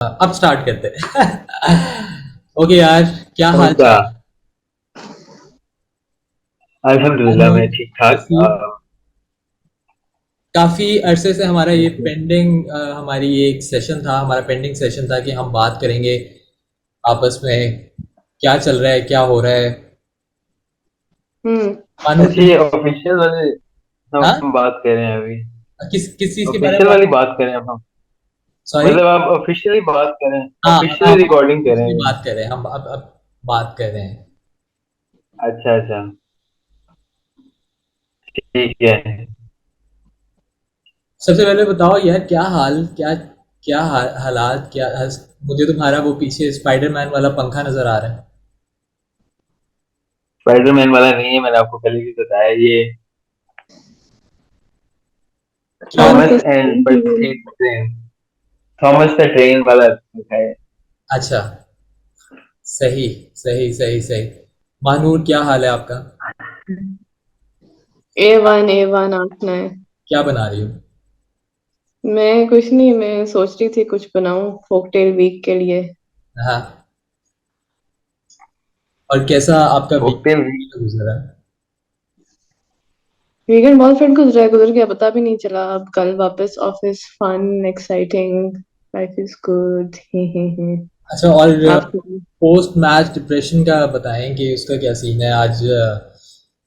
अब स्टार्ट करते हैं। ओके यार, क्या हाल समझा। चाल? अल्हम्दुलिल्लाह अनूर, मैं ठीक ठाक। कैसी? काफी अरसे से हमारा ये पेंडिंग, हमारी ये एक सेशन था, हमारा पेंडिंग सेशन था कि हम बात करेंगे आपस में क्या चल रहा है, क्या हो रहा है। हम्म। अनूर अच्छा, तुम? ये ऑफिशियल वाले हाँ, हम बात कर रहे हैं अभी। किस चीज के बारे में ऑफिशियल बात? वाली बात कर रहे हैं हम। सॉरी। मतलब आप ऑफिशियली बात कर रहे हैं, हाँ हाँ, ऑफिशियली हम रिकॉर्डिंग कर रहे इसकी हैं। बात कर रहे हैं, हम अब बात कर रहे हैं। अच्छा अच्छा, ठीक है। सबसे पहले बताओ यार, क्या हाल, क्या हालात क्या मुझे तुम्हारा वो पीछे स्पाइडरमैन वाला पंखा नजर आ रहा है। स्पाइडरमैन वाला नहीं है, मैंने आपको पहले भी बताया ये। क्या? थॉमस थॉमस एंड एडिसन की भी। ट्रेन। थॉमस द ट्रेन वाला है। अच्छा, सही सही सही सही। महानूर, क्या हाल है आपका? A1 आंकना है। क्या बना रही हो? मैं कुछ नहीं, मैं सोच रही थी कुछ बनाऊं फोकटेल वीक के लिए। हाँ, और कैसा आपका कॉकटेल। वीक गुजरा? वीकेंड बहुत फिट गुजरा है, गुजर गया पता भी नहीं चला। अब कल वापस office, fun exciting, life is good. ही। अच्छा, और आप? पोस्ट मैच डिप्रेशन का बताएं कि उसका क्या सीन है आज।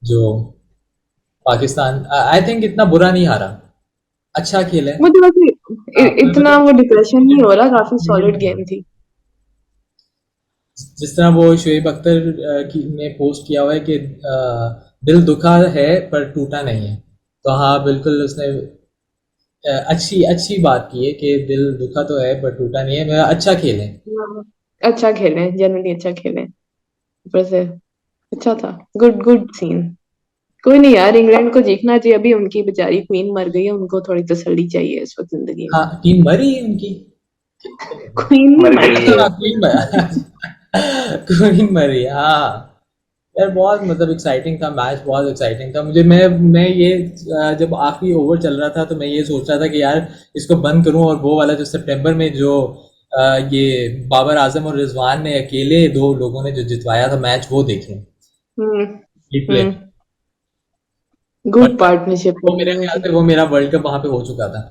जो पाकिस्तान आई थिंक इतना बुरा नहीं हारा, अच्छा खेला है। मुझे वैसे इतना मतलब वो डिप्रेशन नहीं हो रहा, काफी सॉलिड गेम थी। जिस तरह वो शुएब अख्तर ने पोस्ट किया हुआ है कि दिल दुखा है पर टूटा नहीं है। तो हाँ, बिल्कुल उसने अच्छी अच्छी बात की है कि दिल दुखा तो है पर टूटा नहीं है, मेरा अच्छा खेलें। हाँ, अच्छा खेले, जनरली अच्छा खेले। ऊपर से अच्छा था। Good good scene. कोई नहीं यार, इंग्लैंड को जीतना चाहिए। अभी उनकी बेचारी क्वीन मर गई है, उनको थोड़ी तसल्ली चाहिए इस वक्त जिंदगी में। हाँ, टीम मरी है उनकी। क्वीन नहीं मर गई मरी है। है। अच्छा, क्वीन मरा। क्वीन मरी, हाँ। यार बहुत मतलब एक्साइटिंग था मैच, बहुत एक्साइटिंग था। मुझे मैं ये जब आखिरी ओवर चल रहा था तो मैं ये सोच रहा था कि यार इसको बंद करूं और वो वाला जो सितंबर में जो ये बाबर आजम और रिजवान ने अकेले दो लोगों ने जो जितवाया था मैच, वो देखें हम्म। रिप्ले। हम्म। गुड बट पार्टनरशिप है वो मेरे दोनों ख्याल की। से वो मेरा वर्ल्ड कप वहां पे हो चुका था।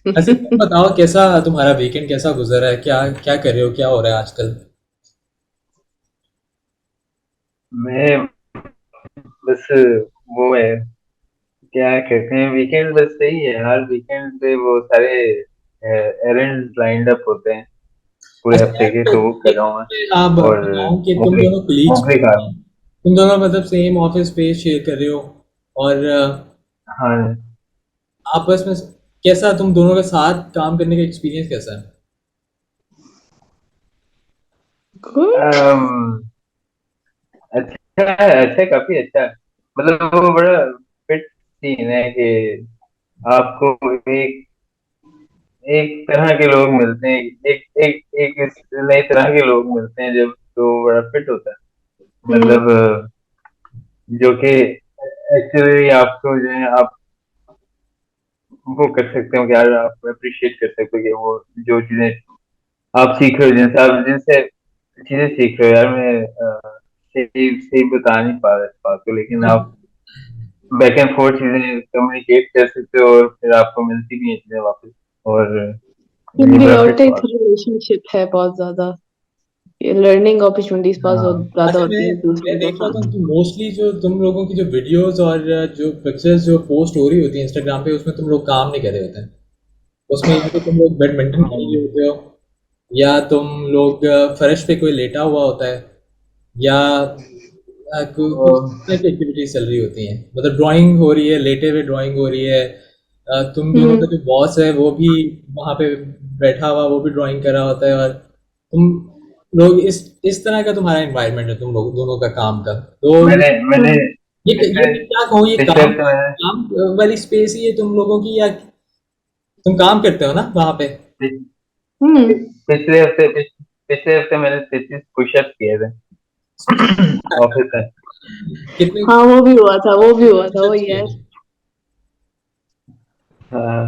अच्छा, तुम बताओ कैसा तुम्हारा वीकेंड कैसा गुजरा है, क्या क्या कर रहे हो, क्या हो रहा है आजकल? मैं बस वो है, क्या कहते हैं, वीकेंड बस सही है। हर वीकेंड पे वो सारे एरेंड लाइंड अप होते हैं पूरे अच्छा हफ्ते के, यार, तो वो कर रहा हूँ मैं। आप और बताओ कि तुम मौके दोनों कुलीग्स, मौके का। तुम दोनों मतलब सेम ऑफिस स्पेस शेयर कर रहे हो, और हाँ। आपस में कैसा तुम दोनों के साथ काम करने का एक्सपीरियंस कैसा है? गुड। अम, अच्छा है, अच्छा है, काफी अच्छा है। मतलब वो बड़ा फिट सीन है कि आपको एक एक तरह के लोग मिलते हैं, एक एक एक इस नई तरह के लोग मिलते हैं जब, तो बड़ा फिट होता है। हम्म। मतलब जो कि एक्चुअली आपको जो है, आप वो कर सकते हो कि यार आप अप्रिशिएट कर सकते हो कि वो जो चीजें आप सीख रहे हो, जिनसे आप जिनसे चीजें सीख रहे हो। यार मैं सही सही बता नहीं पा रहा इस बात को, लेकिन आप बैक एंड फोर्थ चीजें कम्युनिकेट कर सकते हो और फिर आपको मिलती भी हैं चीजें वापस। और ये बड़ा फिट सिम्बियोटिक हुआ। रिलेशनशिप है बहुत ज्यादा। ये लर्निंग अपॉर्चुनिटीज बहुत हाँ। ज्यादा अच्छा, होती है मैं दूसरे के देख रहा था साथ। कि मोस्टली जो तुम लोगों की जो वीडियोस और जो पिक्चर्स जो पोस्ट हो रही होती है इंस्टाग्राम पे, उसमें तुम लोग काम नहीं कर रहे होते हैं। उसमें या तो तुम लोग बैडमिंटन खेल रहे हाँ। होते हो, या तुम लोग फर्श पे कोई लेटा हुआ होता है, या कुछ और तरह की एक्टिविटीज चल रही होती हैं। मतलब ड्राइंग हो रही है, लेटे हुए ड्राइंग हो रही है। तुम दोनों का हम्म। जो बॉस है वो भी वहां पे बैठा हुआ, वो भी ड्राइंग कर रहा होता है, और तुम लोग इस तरह का तुम्हारा एनवायरनमेंट है तुम लोग दोनों का काम का। तो मैंने मैंने हम्म। ये पिछले मैं क्या कहूँ, ये पिछले काम हफ्ते मैंने काम वाली स्पेस ही है तुम लोगों की, या तुम काम करते हो ना वहां पे? हम्म। पिछले हफ्ते मैंने 33 पुशअप किए थे ऑफिस में। कितने हाँ, वो भी हुआ था, वो भी हुआ था, वो पुशअप्स किए यार। थे? हाँ,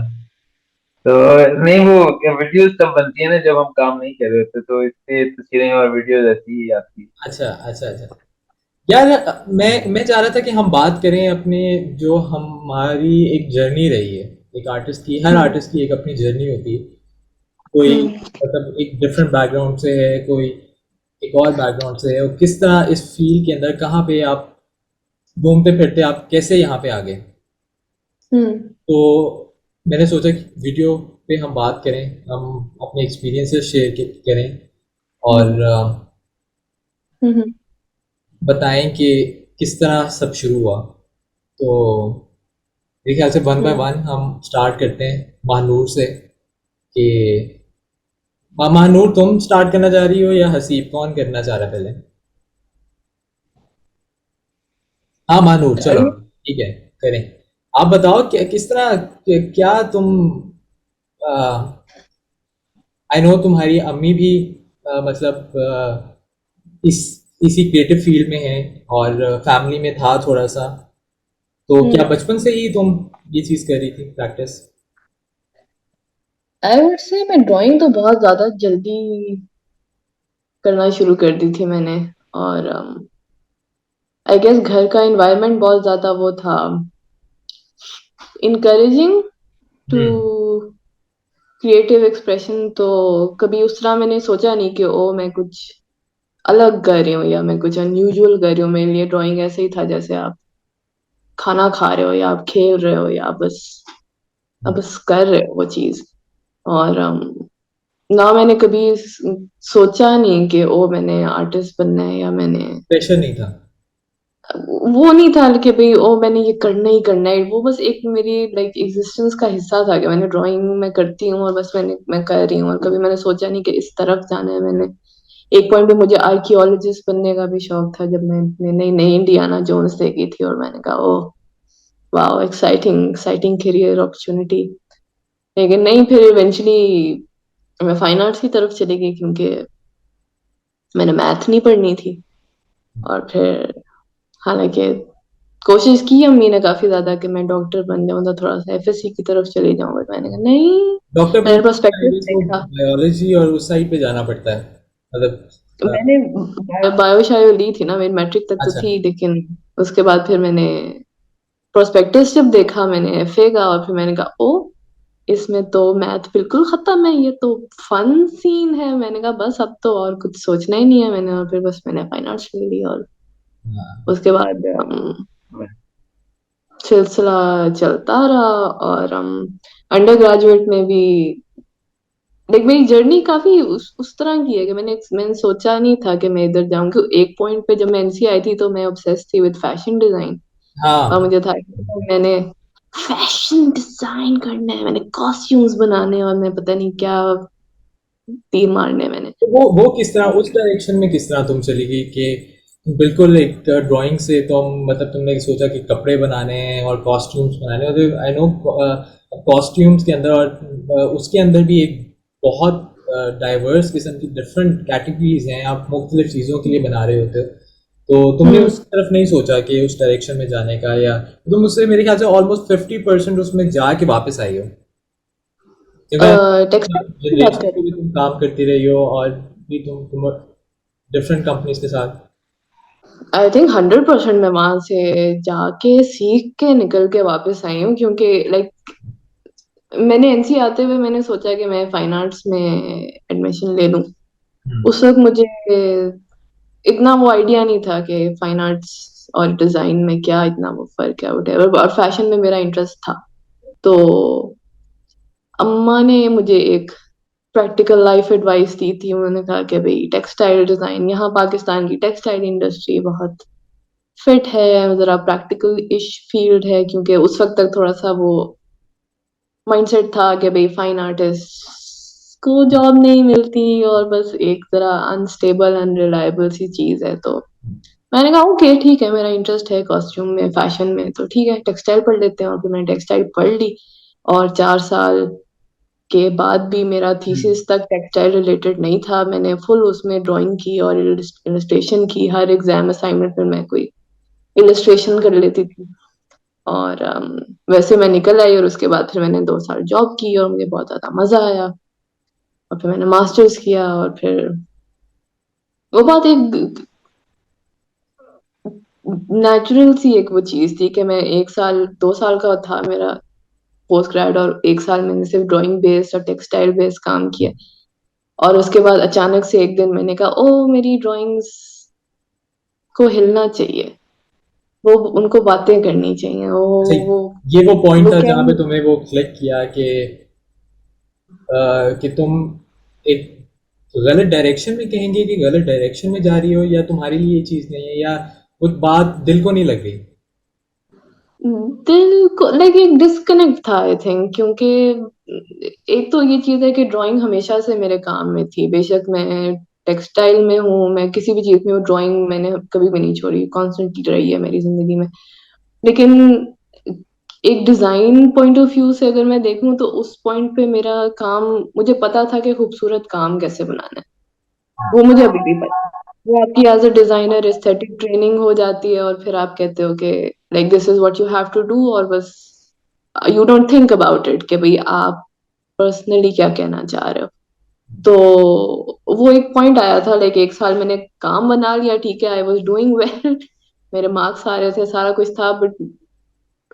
तो नहीं, वो वीडियोस तब बनती है ना जब हम काम नहीं कर रहे होते, तो इससे तस्वीरें और वीडियोस ऐसी ही आती है। अच्छा अच्छा अच्छा। यार मैं चाह रहा था कि हम बात करें अपने, जो हमारी एक जर्नी रही है, एक आर्टिस्ट की, हर हम्म आर्टिस्ट की एक अपनी जर्नी होती है। कोई हम्म मतलब एक डिफरेंट बैकग्राउंड से है, कोई एक और बैकग्राउंड से है, और किस तरह इस फील्ड के अंदर कहाँ पे आप घूमते फिरते आप कैसे यहाँ पे आ गए। हम्म तो मैंने सोचा कि वीडियो पे हम बात करें, हम अपने एक्सपीरियंसेस शेयर करें, और हम्म बताएं कि किस तरह सब शुरू हुआ। तो मेरे ख्याल से वन बाय हम्म वन हम स्टार्ट करते हैं महानूर से, कि महानूर तुम स्टार्ट करना चाह रही हो या हसीब, कौन करना चाह रहा है पहले? हाँ महानूर, चलो अरे ठीक है, करें। आप बताओ क्या, किस तरह, क्या तुम, आई नो तुम्हारी अम्मी भी मतलब इस इसी क्रिएटिव फील्ड में है, और फैमिली में था थोड़ा सा, तो क्या हम्म बचपन से ही तुम ये चीज़ कर रही थी, प्रैक्टिस? आई वुड से मैं ड्राइंग तो बहुत ज्यादा जल्दी करना शुरू कर दी थी मैंने। और आई गेस घर का एनवायरनमेंट बहुत ज्यादा वो था, encouraging to hmm. Creative expression. तो कभी उस तरह मैंने सोचा नहीं कि ओ मैं कुछ अलग कर रही हूँ या मैं कुछ अनयूजुअल कर रही हूँ। मेरे लिए ड्राइंग ऐसे ही था जैसे आप खाना खा रहे हो या आप खेल रहे हो या आप बस कर रहे हो वो चीज। और ना मैंने कभी सोचा नहीं कि ओ मैंने आर्टिस्ट बनना है या मैंने प्रेशर नहीं था? वो नहीं था कि भाई ओ मैंने ये करना ही करना है। वो बस एक मेरी लाइक एग्जिस्टेंस का हिस्सा था कि मैंने ड्राइंग मैं करती हूँ और बस मैं कर रही हूँ। और कभी मैंने सोचा नहीं कि इस तरफ जाना है मैंने। एक पॉइंट पे मुझे आर्कियोलॉजिस्ट बनने का भी शौक था जब मैंने नई नई इंडियाना जोन्स देखी थी और मैंने कहा ओ वाह एक्साइटिंग एक्साइटिंग करियर अपॉर्चुनिटी। लेकिन नहीं, फिर इवेंचुअली मैं फाइन आर्ट्स की तरफ चली गई क्योंकि मैंने मैथ नहीं पढ़नी थी। और फिर हालांकि कोशिश की अम्मी ने काफी ज्यादा कि मैं डॉक्टर बन जाऊं तो थोड़ा सा एफएससी की तरफ चली जाऊं, बट मैंने कहा नहीं। डॉक्टर मैंने बनने के प्रोस्पेक्टस लिए तो देखा। बायोलॉजी और उस साइड पे जाना पड़ता है, मतलब मैंने बायो शायो ली थी ना, मेरी मैट्रिक तक तो अच्छा। थी, लेकिन उसके बाद फिर मैंने प्रोस्पेक्टस जब देखा मैंने एफए का, और फिर मैंने कहा ओ इसमें तो मैथ बिल्कुल खत्म है, ये तो फन सीन है। मैंने कहा बस अब तो और कुछ सोचना ही नहीं है मैंने। और फिर बस मैंने फाइन आर्ट्स ले ली और हाँ। उसके बाद सिलसिला चलता रहा। और अंडर ग्रेजुएट में भी देख मेरी जर्नी काफी उस तरह की है कि मैंने सोचा नहीं था कि मैं इधर जाऊंगी। एक पॉइंट पे जब मैं एनसी आई थी तो मैं ऑब्सेस थी विद फैशन डिजाइन। और हाँ, मुझे था कि मैंने फैशन डिजाइन करना है, मैंने कॉस्ट्यूम्स बनाने हैं, और मैं पता नहीं क्या तीर मारने हैं मैंने। तो वो किस तरह, उस डायरेक्शन में किस तरह तुम चली गई कि बिल्कुल एक ड्राइंग से तुम, मतलब तुमने सोचा कि कपड़े बनाने हैं और कॉस्ट्यूम्स बनाने हैं, तो आई नो कॉस्ट्यूम्स के अंदर और उसके अंदर भी एक बहुत डाइवर्स किस्म की डिफरेंट कैटेगरीज हैं, आप मुख्तलिफ चीज़ों के लिए बना रहे होते हो। तो तुमने हम्म उस तरफ नहीं सोचा कि उस डायरेक्शन में जाने का, या तुम उससे मेरे ख्याल से ऑलमोस्ट 50% उसमें जाके वापस आई हो, क्योंकि टेक्सटाइल की बात जनरेशन कर में रही भी तुम काम करती रही हो, और भी तुम डिफरेंट कंपनीज के साथ। हूँ। आई थिंक 100% मैं वहां से जाके सीख के निकल के वापस आई हूँ, क्योंकि लाइक मैंने एनसी आते हुए मैंने सोचा कि मैं फाइन आर्ट्स में एडमिशन ले लूं। हम्म। उस वक्त मुझे इतना वो आइडिया नहीं था कि फाइन आर्ट्स और डिजाइन में क्या इतना वो फर्क है whatever, और फैशन में मेरा इंटरेस्ट था। तो अम्मा ने मुझे एक प्रैक्टिकल लाइफ एडवाइस दी थी। उन्होंने कहा कि भाई टेक्सटाइल डिजाइन, यहाँ पाकिस्तान की टेक्सटाइल इंडस्ट्री बहुत फिट है, जरा प्रैक्टिकल इश फील्ड है, क्योंकि उस वक्त तक थोड़ा सा वो माइंडसेट था कि भाई फाइन आर्टिस्ट को जॉब नहीं मिलती और बस एक जरा अनस्टेबल अनरिलायबल सी चीज है। तो मैंने कहा ओके ठीक है, मेरा इंटरेस्ट है कॉस्ट्यूम में फैशन में, तो ठीक है टेक्सटाइल पढ़ लेते हैं। और फिर मैंने टेक्सटाइल पढ़ ली। और 4 साल के बाद भी मेरा हम्म। थीसिस तक टेक्सटाइल रिलेटेड नहीं था। मैंने फुल उसमें ड्राइंग की और इलस्ट्रेशन की। हर एग्जाम असाइनमेंट में मैं कोई इलस्ट्रेशन कर लेती थी। और वैसे मैं निकल आई और उसके बाद फिर मैंने 2 साल जॉब की और मुझे बहुत ज़्यादा मज़ा आया और फिर मैंने मास्टर्स किया और फिर वो बात एक नेचुरल सी एक वो चीज़ थी कि मैं 1 साल 2 साल का था मेरा पोस्ट ग्रेड और 1 साल मैंने सिर्फ ड्राइंग बेस्ड और टेक्सटाइल बेस्ड काम किया और उसके बाद अचानक से एक दिन मैंने कहा ओह मेरी ड्राइंग्स को हिलना चाहिए, वो उनको बातें करनी चाहिए, अच्छा, वो ये वो पॉइंट वो था क्या जहाँ पे तुम्हें वो क्लिक किया कि तुम एक गलत डायरेक्शन में, कहेंगे कि गलत डायरेक्शन में जा रही हो, या तुम्हारे लिए ये चीज़ नहीं है, या कुछ बात दिल को नहीं लग रही। दिल को लाइक एक डिस्कनेक्ट था आई थिंक क्योंकि एक तो ये चीज़ है कि ड्राइंग हमेशा से मेरे काम में थी, बेशक मैं टेक्सटाइल में हूँ, मैं किसी भी चीज़ में हूँ, ड्राइंग मैंने कभी भी नहीं छोड़ी, कॉन्स्टेंटली रही है मेरी ज़िंदगी में। लेकिन एक डिज़ाइन पॉइंट ऑफ व्यू से अगर मैं देखूँ तो उस पॉइंट पे मेरा काम मुझे पता था कि खूबसूरत काम कैसे बनाना है, वो मुझे अभी भी पता है। वो आपकी as a designer aesthetic training हो जाती है और फिर आप कहते हो कि like this is what you have to do और बस you don't think about it कि भई आप पर्सनली क्या कहना चाह रहे हो। तो वो एक पॉइंट आया था लाइक 1 साल मैंने काम बना लिया, ठीक है, आई वाज़ डूइंग वेल मेरे मार्क्स आ रहे थे, सारा कुछ था बट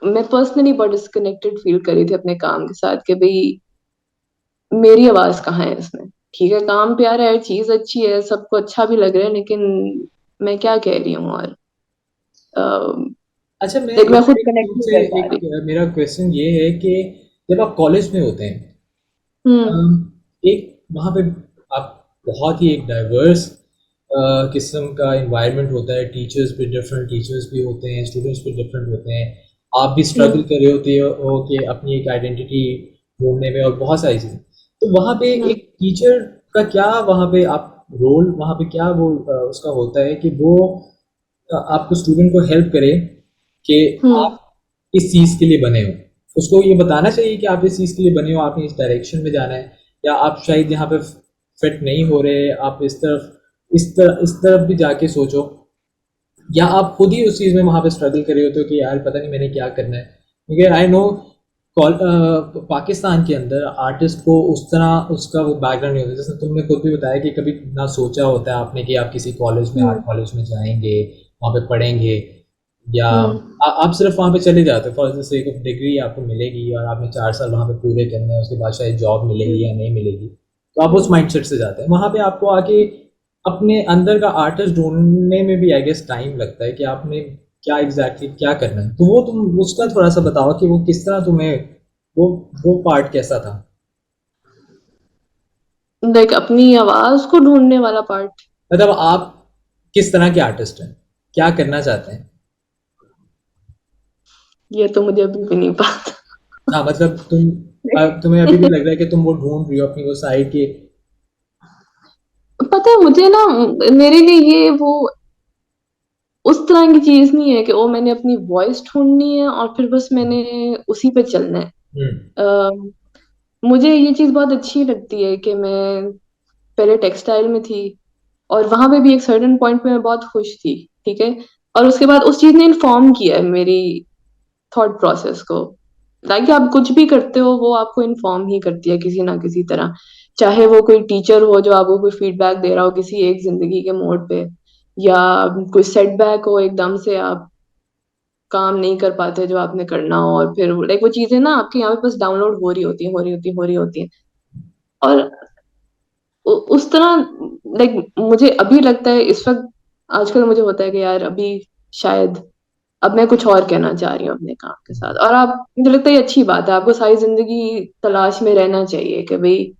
मैं पर्सनली बहुत डिस्कनेक्टेड फील कर रही थी अपने काम के साथ कि भई मेरी आवाज़ कहाँ है इसमें? ठीक है, काम प्यारा है, चीज़ अच्छी है, सबको अच्छा भी लग रहा है लेकिन मैं क्या कह रही हूँ और अ, अच्छा, मैं लाइक मैं खुद एक कनेक्ट नहीं तुमसे कर पा एक रही। मेरा क्वेश्चन ये है कि जब आप कॉलेज में होते हैं, हुँ, एक वहाँ पे आप बहुत ही एक डाइवर्स किस्म का एनवायरनमेंट होता है, टीचर्स भी डिफरेंट टीचर्स भी होते हैं, स्टूडेंट्स भी डिफरेंट होते हैं, आप भी हुँ, स्ट्रगल कर रहे होते हो कि अपनी एक आइडेंटिटी ढूंढने में, और बहुत सारी चीज़ें। तो वहाँ पे हुँ, एक टीचर का क्या, वहाँ पे आप रोल, वहाँ पे क्या वो उसका होता है कि वो आपको स्टूडेंट को हेल्प करे कि हुँ, आप इस चीज़ के लिए बने हो। उसको ये बताना चाहिए कि आप इस चीज़ के लिए बने हो, आपने इस डायरेक्शन में जाना है, या आप शायद यहाँ पे फिट नहीं हो रहे, आप इस तरफ भी जाके सोचो, या आप खुद ही उस चीज़ में वहाँ पे स्ट्रगल कर रहे होते हो कि यार पता नहीं मैंने क्या करना है। क्योंकि आई नो पाकिस्तान के अंदर आर्टिस्ट को उस तरह उसका वो बैकग्राउंड नहीं होता, जैसे तुमने खुद भी बताया कि कभी ना सोचा होता है आपने कि आप किसी कॉलेज में, हुँ, आर्ट कॉलेज में जाएंगे, वहाँ पे पढ़ेंगे, या हुँ, आप सिर्फ वहाँ पे चले जाते हो for the sake of degree, आपको मिलेगी और आपने 4 साल वहाँ पे पूरे करने हैं, उसके बाद शायद जॉब हुँ, मिलेगी या नहीं मिलेगी, तो आप उस हुँ। माइंडसेट से जाते हैं। वहाँ पे आपको आके अपने अंदर का आर्टिस्ट ढूंढने में भी आई गेस टाइम लगता है कि आपने क्या एग्जैक्टली क्या करना है। तो वो तुम उसका थोड़ा सा बताओ कि वो किस तरह तुम्हें वो वो पार्ट कैसा था। लाइक अपनी आवाज़ को ढूँढने वाला पार्ट, मतलब आप किस तरह के आर्टिस्ट हैं, क्या करना चाहते हैं। ये तो मुझे अभी भी नहीं पता। हाँ, मतलब तुम्हें अभी भी लग रहा है कि तुम वो ढूंढ रही हो अपनी वो साइड की। पता है मुझे ना मेरे लिए ये वो उस तरह की चीज़ नहीं है कि ओ मैंने अपनी वॉइस ढूँढनी है और फिर बस मैंने उसी पे चलना है। हम्म। अ, मुझे ये चीज़ बहुत अच्छी लगती है कि मैं पहले टेक्सटाइल में थी और वहां पे भी एक सर्टेन पॉइंट पे मैं बहुत खुश थी, ठीक है, और उसके बाद उस चीज ने इन्फॉर्म किया है मेरी थॉट प्रोसेस को। लाइक आप कुछ भी करते हो वो आपको इन्फॉर्म ही करती है किसी ना किसी तरह, चाहे वो कोई टीचर हो जो आपको कोई फीडबैक दे रहा हो किसी एक जिंदगी के मोड़ पे, या कोई सेटबैक हो एकदम से आप काम नहीं कर पाते जो आपने करना हो और फिर लाइक वो चीजें ना आपके यहाँ पे बस डाउनलोड हो रही होती है हो रही होती है हो रही होती है और उस तरह लाइक मुझे अभी लगता है इस वक्त आजकल मुझे होता है कि यार अभी शायद अब मैं कुछ और कहना चाह रही हूँ अपने काम के साथ और आप मुझे लगता है ये अच्छी बात है, आपको सारी जिंदगी तलाश में रहना चाहिए कि भाई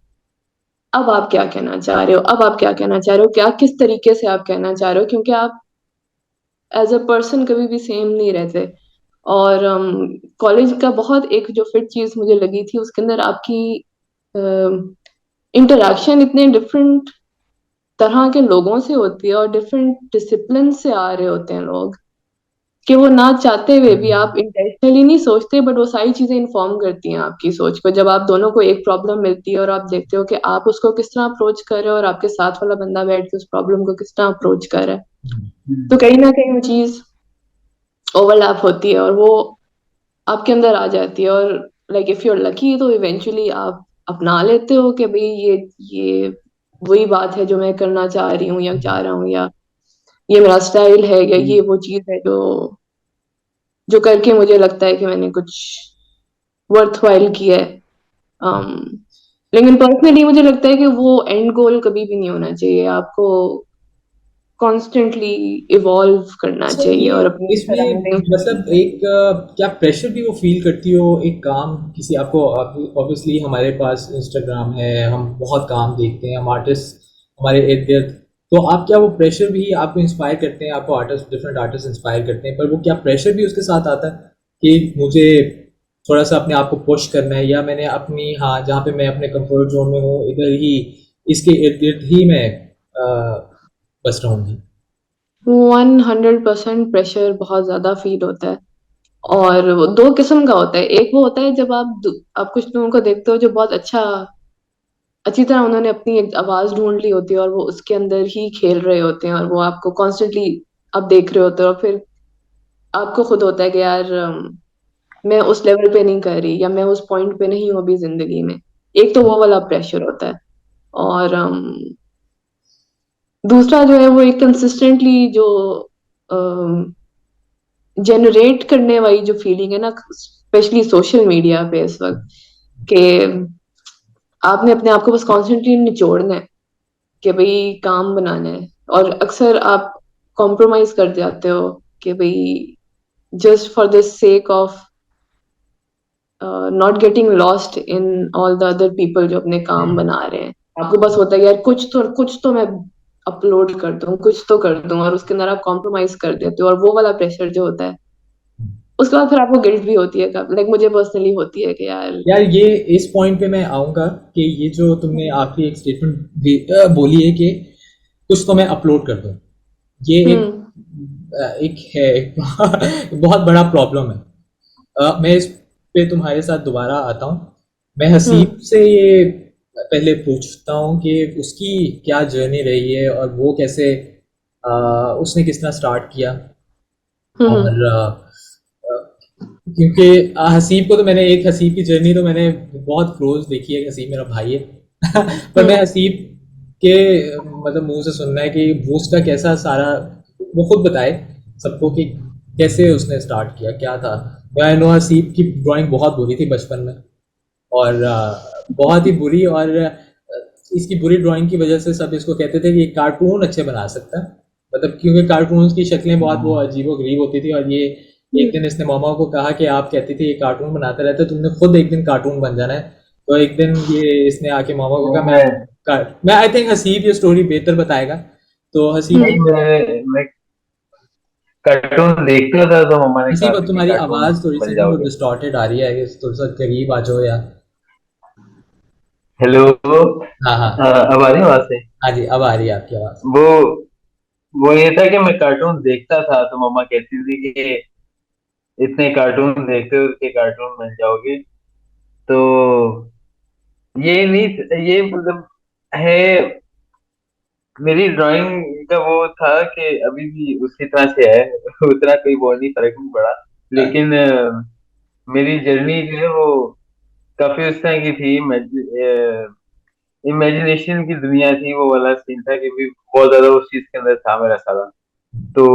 अब आप क्या कहना चाह रहे हो, अब आप क्या कहना चाह रहे हो, क्या किस तरीके से आप कहना चाह रहे हो, क्योंकि आप एज अ पर्सन कभी भी सेम नहीं रहते। और कॉलेज का बहुत एक जो फिट चीज मुझे लगी थी उसके अंदर आपकी इंटरेक्शन इतने डिफरेंट तरह के लोगों से होती है और डिफरेंट डिसिप्लिन से आ रहे होते हैं लोग कि वो ना चाहते हुए भी आप इंटेंशनली नहीं सोचते बट वो सारी चीजें इन्फॉर्म करती हैं आपकी सोच को। जब आप दोनों को एक प्रॉब्लम मिलती है और आप देखते हो कि आप उसको किस तरह अप्रोच कर रहे हो और आपके साथ वाला बंदा बैठ के उस प्रॉब्लम को किस तरह अप्रोच कर रहा है, तो कहीं ना कहीं वो चीज ओवरलैप होती है और वो आपके अंदर आ जाती है, और like if you are lucky तो इवेंचुअली आप अपना लेते हो कि भाई ये वही बात है जो मैं करना चाह रही हूँ या चाह रहा हूँ, या ये मेरा स्टाइल है, या ये वो चीज है जो जो करके मुझे लगता है कि मैंने कुछ वर्थ वाइल किया है। um, लेकिन पर्सनली मुझे लगता है कि वो एंड गोल कभी भी नहीं होना चाहिए। आपको कॉन्स्टेंटली इवॉल्व करना अच्छा, चाहिए ये और अपनी इसमें सराउंडिंग्स को मतलब देखना एक क्या प्रेशर भी वो फील करती हो, एक काम किसी आपको, ऑब्वियसली हमारे पास इंस्टाग्राम है, हम बहुत काम देखते हैं, हम आर्टिस्ट हमारे इर्द गिर्द, तो आप क्या वो प्रेशर भी आपको इंस्पायर करते हैं, आपको आर्टिस्ट, डिफरेंट आर्टिस्ट इंस्पायर करते हैं, पर वो क्या प्रेशर भी उसके साथ आता है कि मुझे थोड़ा सा अपने आप को पुश करना है, या मैंने अपनी, हाँ, जहाँ पे मैं अपने कंफर्ट जोन में हूँ इधर ही, इसके इर्द गिर्द ही मैं बस रहूंगी। 100% प्रेशर बहुत ज्यादा फील होता है। और वो दो किस्म का होता है। एक वो होता है जब आप कुछ लोगों को देखते हो जो बहुत अच्छी तरह उन्होंने अपनी एक आवाज ढूंढ ली होती है और वो उसके अंदर ही खेल रहे होते हैं, और वो आपको कॉन्स्टेंटली आप देख रहे होते हो, और फिर आपको खुद होता है कि यार मैं उस लेवल पे नहीं कर रही, या मैं उस पॉइंट पे नहीं हूँ अभी जिंदगी में। एक तो वो वाला प्रेशर होता है। और दूसरा जो है वो एक कंसिस्टेंटली जो जनरेट करने वाली जो फीलिंग है ना, स्पेशली सोशल मीडिया पे इस वक्त, कि आपने अपने आप को बस कॉन्स्टेंटली निचोड़ना है कि भाई काम बनाना है, और अक्सर आप कॉम्प्रोमाइज कर जाते हो कि भाई just for the sake of not getting lost in all the other people जो अपने काम बना रहे हैं। आपको बस होता है यार कुछ तो मैं अपलोड कर दूं, कुछ तो कर दूं, और उसके अंदर आप कॉम्प्रोमाइज कर देते हो, और वो वाला प्रेशर जो होता है उसके बाद फिर आपको गिल्ट भी होती है, लाइक मुझे पर्सनली होती है कि यार। यार, ये इस पॉइंट पे मैं आऊंगा कि ये जो तुमने आखिरी एक स्टेटमेंट भी बोली है कि कुछ तो मैं अपलोड कर दूं, ये हम्म। एक है, एक बहुत बड़ा प्रॉब्लम है। मैं इस पे तुम्हारे साथ दोबारा आता हूँ। मैं हसीब हम्म। से ये पहले पूछता हूँ कि उसकी क्या जर्नी रही है, और वो कैसे, उसने किस तरह स्टार्ट किया, हम्म। और क्योंकि हसीब को तो मैंने, एक हसीब की जर्नी तो मैंने बहुत क्लोज देखी है, हसीब मेरा भाई है। पर मैं हम्म। हसीब के मतलब मुंह से सुनना है कि वो उसका कैसा सारा, वो खुद बताए सबको कि कैसे उसने स्टार्ट किया, क्या था। आई नो हसीब की ड्राइंग बहुत बुरी थी बचपन में, और बहुत ही बुरी, और इसकी बुरी ड्राइंग की वजह से सब इसको कहते थे कि ये कार्टून अच्छे बना सकता है, मतलब क्योंकि कार्टून की शक्लें बहुत वो अजीबो गरीब होती थी, और ये एक दिन इसने मामा को कहा कि आप कहती थी ये कार्टून बनाते रहते, तुमने खुद एक दिन कार्टून बन जाना है। तो एक दिन ये इसने आके मामा को तो कहा, मैं आई थिंक हसीब ये स्टोरी बेहतर बताएगा। तो हसीब, हम्म। मैं कार्टून देखता था तो मम्मा ने कहा हसीब, अब था कि तुम्हारी कार्टून आवाज थोड़ी सी बन ना वो जाओगे। डिस्टॉर्टेड आ रही है, थोड़ा सा करीब आ जाओ, या हेलो। हाँ हाँ, अब आ रही है वहां से। हाँ जी, अब आ रही है आपकी आवाज। वो वो ये था कि मैं कार्टून देखता था तो मम्मा कहती थी कि इतने कार्टून देखते हो कि कार्टून बन जाओगे। तो ये नहीं, ये मतलब है, मेरी ड्राइंग का वो था कि अभी भी उसी तरह से है। उतना कोई वो नहीं, फर्क नहीं पड़ा। लेकिन मेरी जर्नी जो है वो काफी उस तरह की थी। इमेजिनेशन की दुनिया थी, वो वाला सीन था कि भी बहुत ज्यादा उस चीज के अंदर था मेरा सारा। तो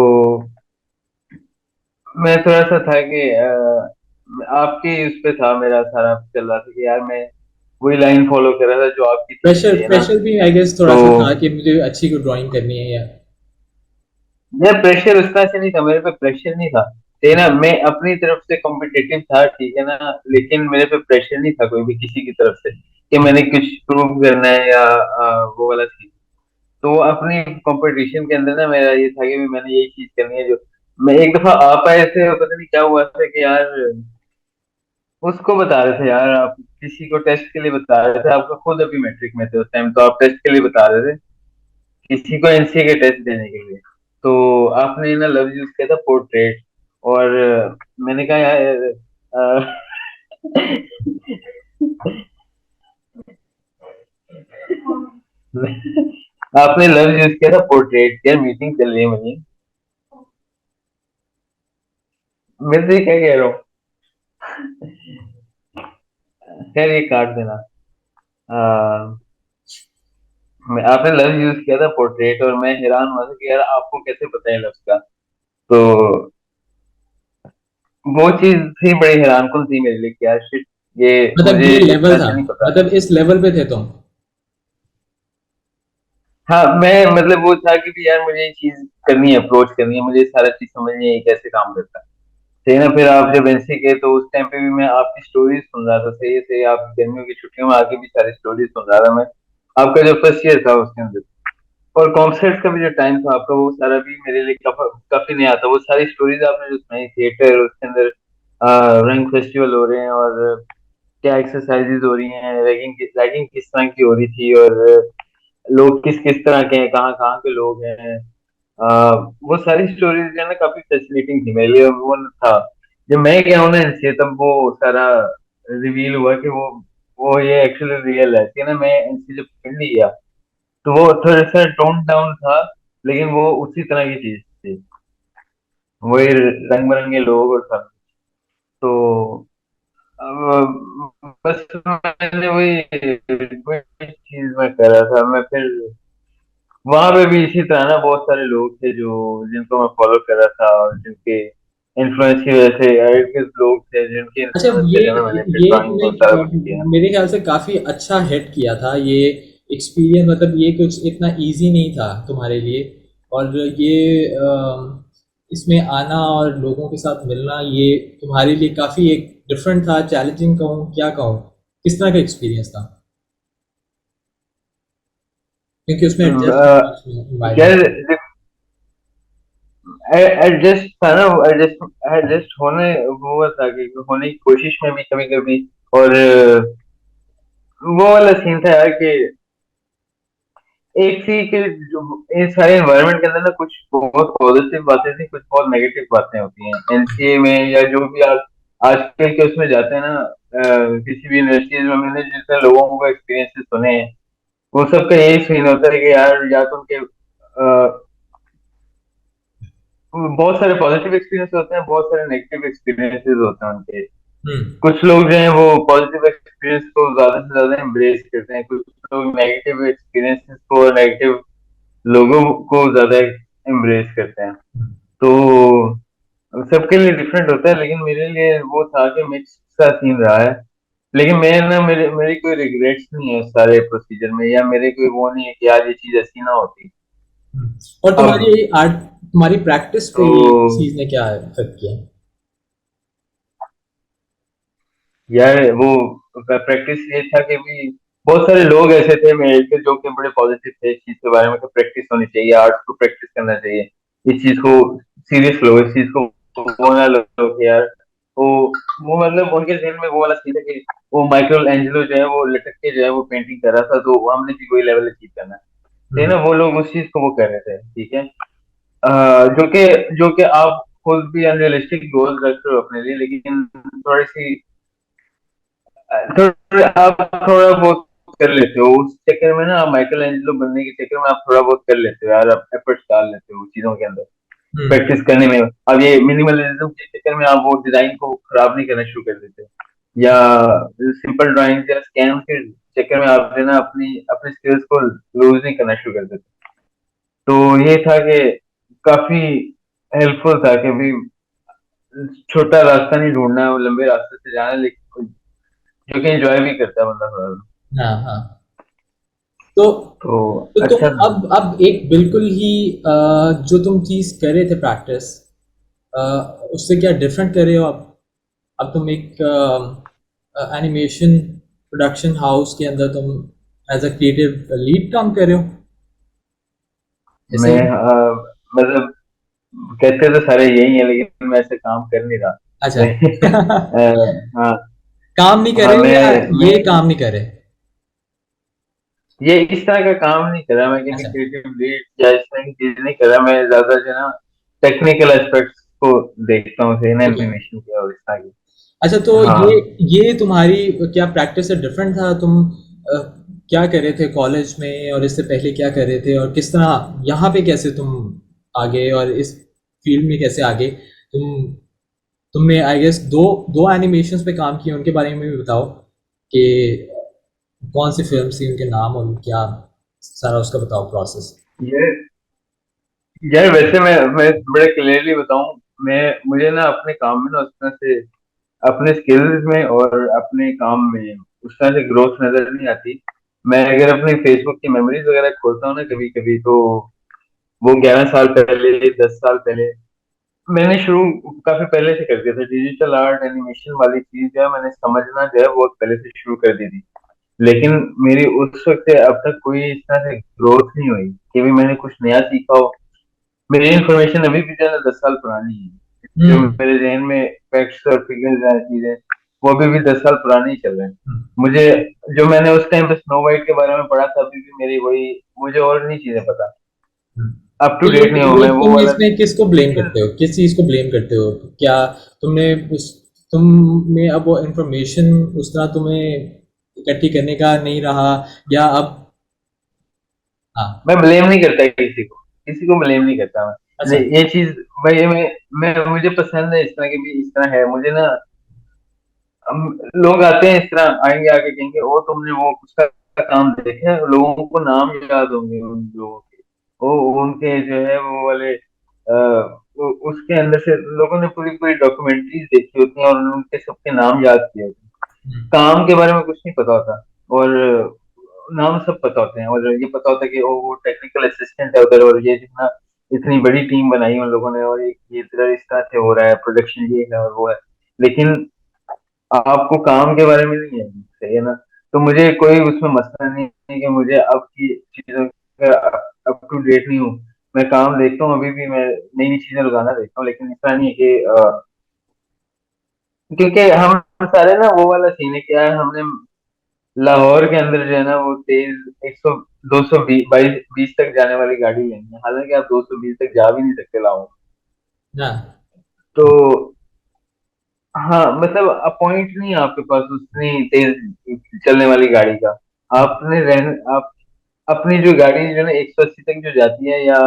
मैं थोड़ा सा था कि आपके उस पे था मेरा सारा चल रहा था कि यार मैं वही लाइन फॉलो कर रहा था जो आपकी चलनी प्रेशर चाहिए ना। प्रेशर भी आई गेस थोड़ा तो सा था कि मुझे अच्छी कोई ड्राइंग करनी है, या यार प्रेशर उस तरह से नहीं था, मेरे पे प्रेशर नहीं था। ते ना मैं अपनी तरफ से कॉम्पिटिटिव था, ठीक है ना, लेकिन मेरे पे प्रेशर नहीं था कोई भी किसी की तरफ से कि मैंने कुछ प्रूव करना है या वो वाला चीज। तो अपनी कंपटीशन के अंदर ना मेरा ये था कि भी मैंने यही चीज करनी है। जो मैं एक दफा आ पाए थे, पता नहीं क्या हुआ था कि यार उसको बता रहे थे, यार आप किसी को टेस्ट के लिए बता रहे थे, आपका खुद अभी मैट्रिक में थे उस टाइम, तो आप टेस्ट के लिए बता रहे थे किसी को एनसीए के टेस्ट देने के लिए। तो आपने ना लफ्ज यूज किया था पोर्ट्रेट। और मैंने कहा यार आपने लफ्ज यूज किया था पोर्ट्रेट, यार मीटिंग चल रही है मुझे। मैं तो ये क्या कह रहा हूँ। खैर ये काट देना। आपने लफ्ज यूज किया था पोर्ट्रेट, और मैं हैरान हुआ था कि यार आपको कैसे पता है लफ्ज का। तो वो चीज थी बड़ी हैरानकुन थी मेरे लिए कि यार शिट, ये मतलब मुझे ये इतना लेवल था, अच्छा नहीं पता। मतलब इस लेवल पे थे तुम। हाँ, मैं मतलब वो था कि भी यार मुझे ये चीज करनी है, अप्रोच करनी है, मुझे ये सारा चीज समझनी है ये कैसे काम करता है। सही ना। फिर आप जब एनसी गए तो उस टाइम पे भी मैं आपकी स्टोरीज सुन रहा था, सही से आप गर्मियों की छुट्टियों में आके भी सारी स्टोरीज सुन रहा था मैं। आपका जो फर्स्ट ईयर था उसके अंदर, और कॉन्सर्ट का भी जो टाइम था आपका, वो सारा भी मेरे लिए काफी नया था। वो सारी स्टोरीज आपने जो सुनाई, थिएटर उसके अंदर रंग फेस्टिवल हो रहे हैं, और क्या एक्सरसाइजेज हो रही हैं, रैगिंग रैगिंग किस तरह की हो रही थी, और लोग किस किस तरह के हैं, कहाँ कहाँ के लोग हैं। वो सारी स्टोरीज जो है ना काफी फैसिनेटिंग थी मेरे लिए। वो था जब मैं गया हूँ ना इनसे, तब वो सारा रिवील हुआ कि वो ये एक्चुअली रियल है कि ना। मैं इनसे जब पढ़ने गया तो वो थोड़ा सा टोन डाउन था, लेकिन वो उसी तरह की चीज थी, वही रंग बिरंगे लोग और सब। तो बस मैंने वही चीज मैं कर रहा था। मैं फिर वहां पे भी इसी तरह ना बहुत सारे लोग थे जो जिनको मैं फॉलो कर रहा था, और जिनके इन्फ्लुएंस की वजह से लोग थे जिनके अच्छा, इन्फ्लुएंस ये से जो है मैंने फिर ये ड्राइंग तुमने और सारा कुछ किया। मेरे ख्याल से काफी अच्छा हिट किया था ये एक्सपीरियंस। मतलब ये कुछ इतना इजी नहीं था तुम्हारे लिए, और ये इसमें आना और लोगों के साथ मिलना, ये तुम्हारे लिए काफी एक डिफरेंट था, चैलेंजिंग कहूँ क्या कहूँ, किस तरह का एक्सपीरियंस था, क्योंकि उसमें एडजस्ट यार एनवायरनमेंट। एडजस्ट था ना, एडजस्ट होने वो हुआ था कि होने की कोशिश में भी कभी कभी। और वो वाला सीन था यार कि एक थी कि जो इस सारे एनवायरनमेंट के अंदर ना कुछ बहुत पॉजिटिव बातें थी, कुछ बहुत नेगेटिव बातें होती हैं एनसीए में, या जो भी आप आजकल के उसमें जाते हैं ना, किसी भी यूनिवर्सिटीज में मैंने जितने लोगों को एक्सपीरियंसेस सुने हैं, वो सबका यही सीन होता है कि यार या तो उनके बहुत सारे पॉजिटिव एक्सपीरियंस होते हैं, बहुत सारे नेगेटिव एक्सपीरियंसेस होते हैं उनके। हम्म। कुछ लोग जो हैं वो पॉजिटिव एक्सपीरियंस को ज्यादा से ज्यादा एम्ब्रेस करते हैं, कुछ लोग नेगेटिव एक्सपीरियंसेस को, नेगेटिव लोगों को ज्यादा एम्ब्रेस करते हैं। तो सबके लिए डिफरेंट होता है, लेकिन मेरे लिए वो था कि मिक्स सा सीन रहा है। लेकिन मैं ना, मेरे मेरी कोई रिग्रेट्स नहीं है उस सारे प्रोसीजर में, या मेरे कोई वो नहीं है कि यार ये चीज ऐसी ना होती। और अब तुम्हारी आर्ट, तुम्हारी प्रैक्टिस पे ये तो चीज ने क्या इफेक्ट किया? यार वो प्रैक्टिस ये था कि भी बहुत सारे लोग ऐसे थे मेरे के जो कि बड़े पॉजिटिव थे इस चीज के बारे में कि प्रैक्टिस होनी चाहिए, आर्ट्स को प्रैक्टिस करना चाहिए, इस चीज को सीरियस लो, इस चीज को वो ना लो कि यार वो वो मतलब उनके जहन में वो वाला चीज है कि वो माइकल एंजेलो जो है वो लटक के जो है वो पेंटिंग कर रहा था, तो हमने भी वही लेवल अचीव करना है। तो हम्म। ना वो लोग उस चीज को वो कर रहे थे, ठीक है। जो कि आप खुद भी अनरियलिस्टिक गोल्स रख रहे हो अपने लिए, लेकिन थोड़ी सी आप थोड़ा बहुत कर लेते हो उस चक्कर में ना, आप माइकल एंजेलो बनने के चक्कर में आप थोड़ा बहुत कर लेते हो यार, आप एफर्ट्स डाल लेते हो चीजों के अंदर हम्म। प्रैक्टिस करने में। अब ये मिनिमलिज्म के चक्कर में आप वो डिजाइन को खराब नहीं करना शुरू कर देते, या सिंपल ड्राइंग या स्कैन के चक्कर में आप जो है ना अपनी अपने स्किल्स को लूज नहीं करना शुरू कर देते। तो ये था कि काफी हेल्पफुल था कि भी छोटा रास्ता नहीं ढूंढना है, वो लंबे रास्ते से जाना है, लेकिन जो कि एंजॉय भी करता है बंदा थोड़ा सा। हाँ हाँ। तो तो तो तुम अच्छा था। अब एक बिल्कुल ही जो तुम चीज कर रहे थे प्रैक्टिस, उससे क्या डिफरेंट कर रहे हो अब तुम एक एनिमेशन प्रोडक्शन हाउस के अंदर तुम एज अ क्रिएटिव लीड काम कर रहे हो, ऐसे मैं ही? मतलब कहते तो सारे यही है, लेकिन मैं ऐसे काम कर नहीं रहा। अच्छा। हाँ। काम नहीं कर हाँ रहे या मैं ये काम नहीं कर रहे? ये इस तरह का काम नहीं कर रहा, मैं किसी अच्छा। क्रिएटिव लीड या इस तरह की चीज नहीं कर रहा। मैं ज्यादा जो है ना टेक्निकल एस्पेक्ट्स को देखता हूँ, ओके। एनिमेशन के और इस तरह की। अच्छा, तो हाँ, ये तुम्हारी क्या प्रैक्टिस से डिफरेंट था? तुम क्या कर रहे थे कॉलेज में, और इससे पहले क्या कर रहे थे, और किस तरह यहाँ पे कैसे तुम आगे, और इस फील्ड में कैसे आगे तुम तुमने आई गेस दो एनिमेशंस पे काम किए, उनके बारे में भी बताओ कि कौन सी फिल्म थी, उनके नाम और क्या सारा उसका बताओ प्रोसेस। यार यार वैसे मैं बड़े क्लियरली बताऊं, मैं मुझे ना अपने काम में ना उस तरह से अपने स्किल्स में और अपने काम में उस तरह से ग्रोथ नजर नहीं आती। मैं अगर अपने फेसबुक की मेमोरीज वगैरह खोलता हूँ ना कभी कभी, तो वो 11 साल पहले, 10 साल पहले मैंने शुरू काफी पहले से कर दिया था। डिजिटल आर्ट एनिमेशन वाली चीज जो है मैंने समझना जो है बहुत पहले से शुरू कर दी थी। लेकिन मेरी उस वक्त से अब तक कोई इस तरह से ग्रोथ नहीं हुई कि भी मैंने कुछ नया सीखा हो। मेरी इन्फॉर्मेशन अभी भी जो है ना 10 साल पुरानी है। जो हम्म। मेरे जहन में फैक्ट्स और फिगर्स हैं, चीजें, वो अभी भी 10 साल पुराने ही चल रहे हैं। हम्म। मुझे जो मैंने उस टाइम पे स्नो वाइट के बारे में पढ़ा था, अभी भी मेरी वही, मुझे और नहीं चीजें पता। हम्म। अप टू तो डेट नहीं हूँ मैं वो तुम वाला। इसमें किसको ब्लेम करते हो, किस चीज को ब्लेम करते हो? क्या तुमने उस तुम में अब वो इंफॉर्मेशन उस तरह तुम्हें इकट्ठी करने का नहीं रहा, या अब? हाँ। मैं ब्लेम नहीं करता किसी को, किसी को ब्लेम नहीं करता मैं। अच्छा। ये चीज मैं मुझे पसंद है इस तरह की भी, इस तरह है मुझे ना। लोग आते हैं इस तरह, आएंगे आके कहेंगे ओ तुमने वो उसका काम देखा है, लोगों को नाम याद होंगे उन लोगों के, वो उनके जो है वो वाले उसके अंदर से लोगों ने पूरी पूरी डॉक्यूमेंट्रीज देखी होती हैं और उनके सबके नाम याद किए होते हैं। हम्म। काम के बारे में कुछ नहीं पता होता, और नाम सब पता होते हैं, और ये पता होता है कि वो टेक्निकल असिस्टेंट है उधर, और ये जितना इतनी बड़ी टीम बनाई है उन लोगों ने, और ये इधर इस तरह से हो रहा है, प्रोडक्शन ये है और वो है। लेकिन आपको काम के बारे में नहीं है, सही है ना? तो मुझे कोई उसमें मसला नहीं है कि मुझे अब की चीजों का अप टू डेट नहीं हूँ। मैं काम देखता हूँ, अभी भी मैं नई नई चीजें रोजाना देखता हूँ, लेकिन ऐसा नहीं है कि क्योंकि हम सारे ना वो वाला सीन है, क्या है, हमने लाहौर के अंदर जो है ना वो तेज 100 220 तक जाने वाली गाड़ी लेनी है, हालांकि आप 220 तक जा भी नहीं सकते लाहौर। हाँ। तो हाँ, मतलब अपॉइंट नहीं है आपके पास उतनी तेज चलने वाली गाड़ी का। आपने आप अपनी जो गाड़ी जो है ना 180 तक जो जाती है, या